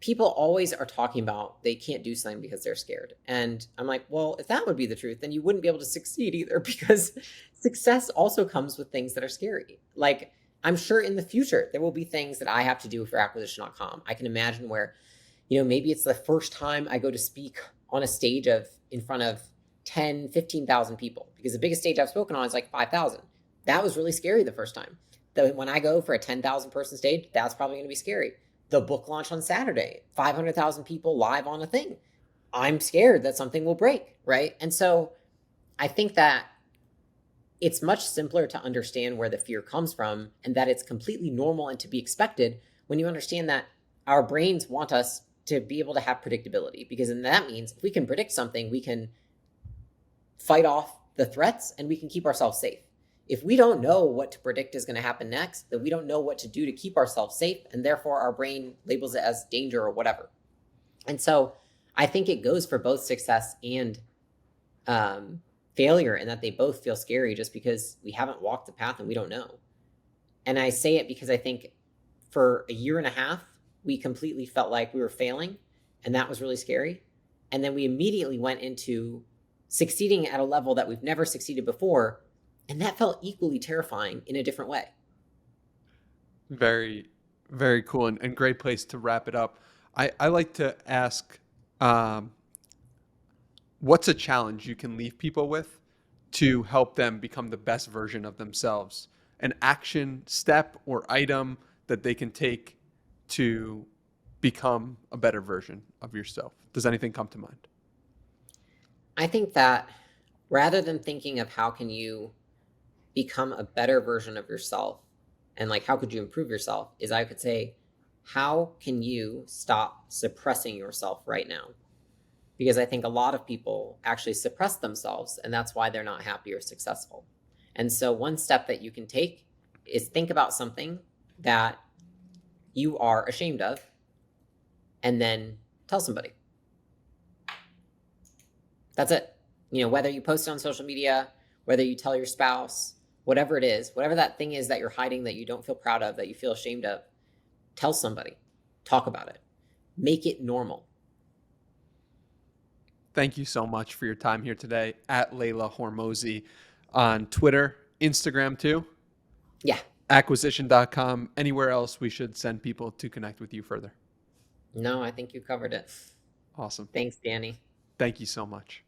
people always are talking about they can't do something because they're scared. And I'm like, well, if that would be the truth, then you wouldn't be able to succeed either, because success also comes with things that are scary. Like, I'm sure in the future, there will be things that I have to do for acquisition.com. I can imagine where, you know, maybe it's the first time I go to speak on a stage in front of 10, 15,000 people, because the biggest stage I've spoken on is like 5,000. That was really scary the first time. When I go for a 10,000 person stage, that's probably going to be scary. The book launch on Saturday, 500,000 people live on a thing. I'm scared that something will break, right? And so I think that it's much simpler to understand where the fear comes from and that it's completely normal and to be expected when you understand that our brains want us to be able to have predictability, because then that means if we can predict something, we can fight off the threats and we can keep ourselves safe. If we don't know what to predict is going to happen next, then we don't know what to do to keep ourselves safe, and therefore our brain labels it as danger or whatever. And so I think it goes for both success and failure, and that they both feel scary just because we haven't walked the path and we don't know. And I say it because I think for a year and a half, we completely felt like we were failing, and that was really scary. And then we immediately went into succeeding at a level that we've never succeeded before, and that felt equally terrifying in a different way. Very, very cool, and great place to wrap it up. I like to ask, what's a challenge you can leave people with to help them become the best version of themselves? An action step or item that they can take to become a better version of yourself. Does anything come to mind? I think that rather than thinking of how can you become a better version of yourself and like how could you improve yourself, is I could say, how can you stop suppressing yourself right now? Because I think a lot of people actually suppress themselves, and that's why they're not happy or successful. And so one step that you can take is think about something that you are ashamed of and then tell somebody. That's it. You know, whether you post it on social media, whether you tell your spouse, whatever it is, whatever that thing is that you're hiding, that you don't feel proud of, that you feel ashamed of, tell somebody, talk about it, make it normal. Thank you so much for your time here today. At Leila Hormozi on Twitter, Instagram too. Yeah. Acquisition.com. Anywhere else we should send people to connect with you further? No, I think you covered it. Awesome. Thanks, Danny. Thank you so much.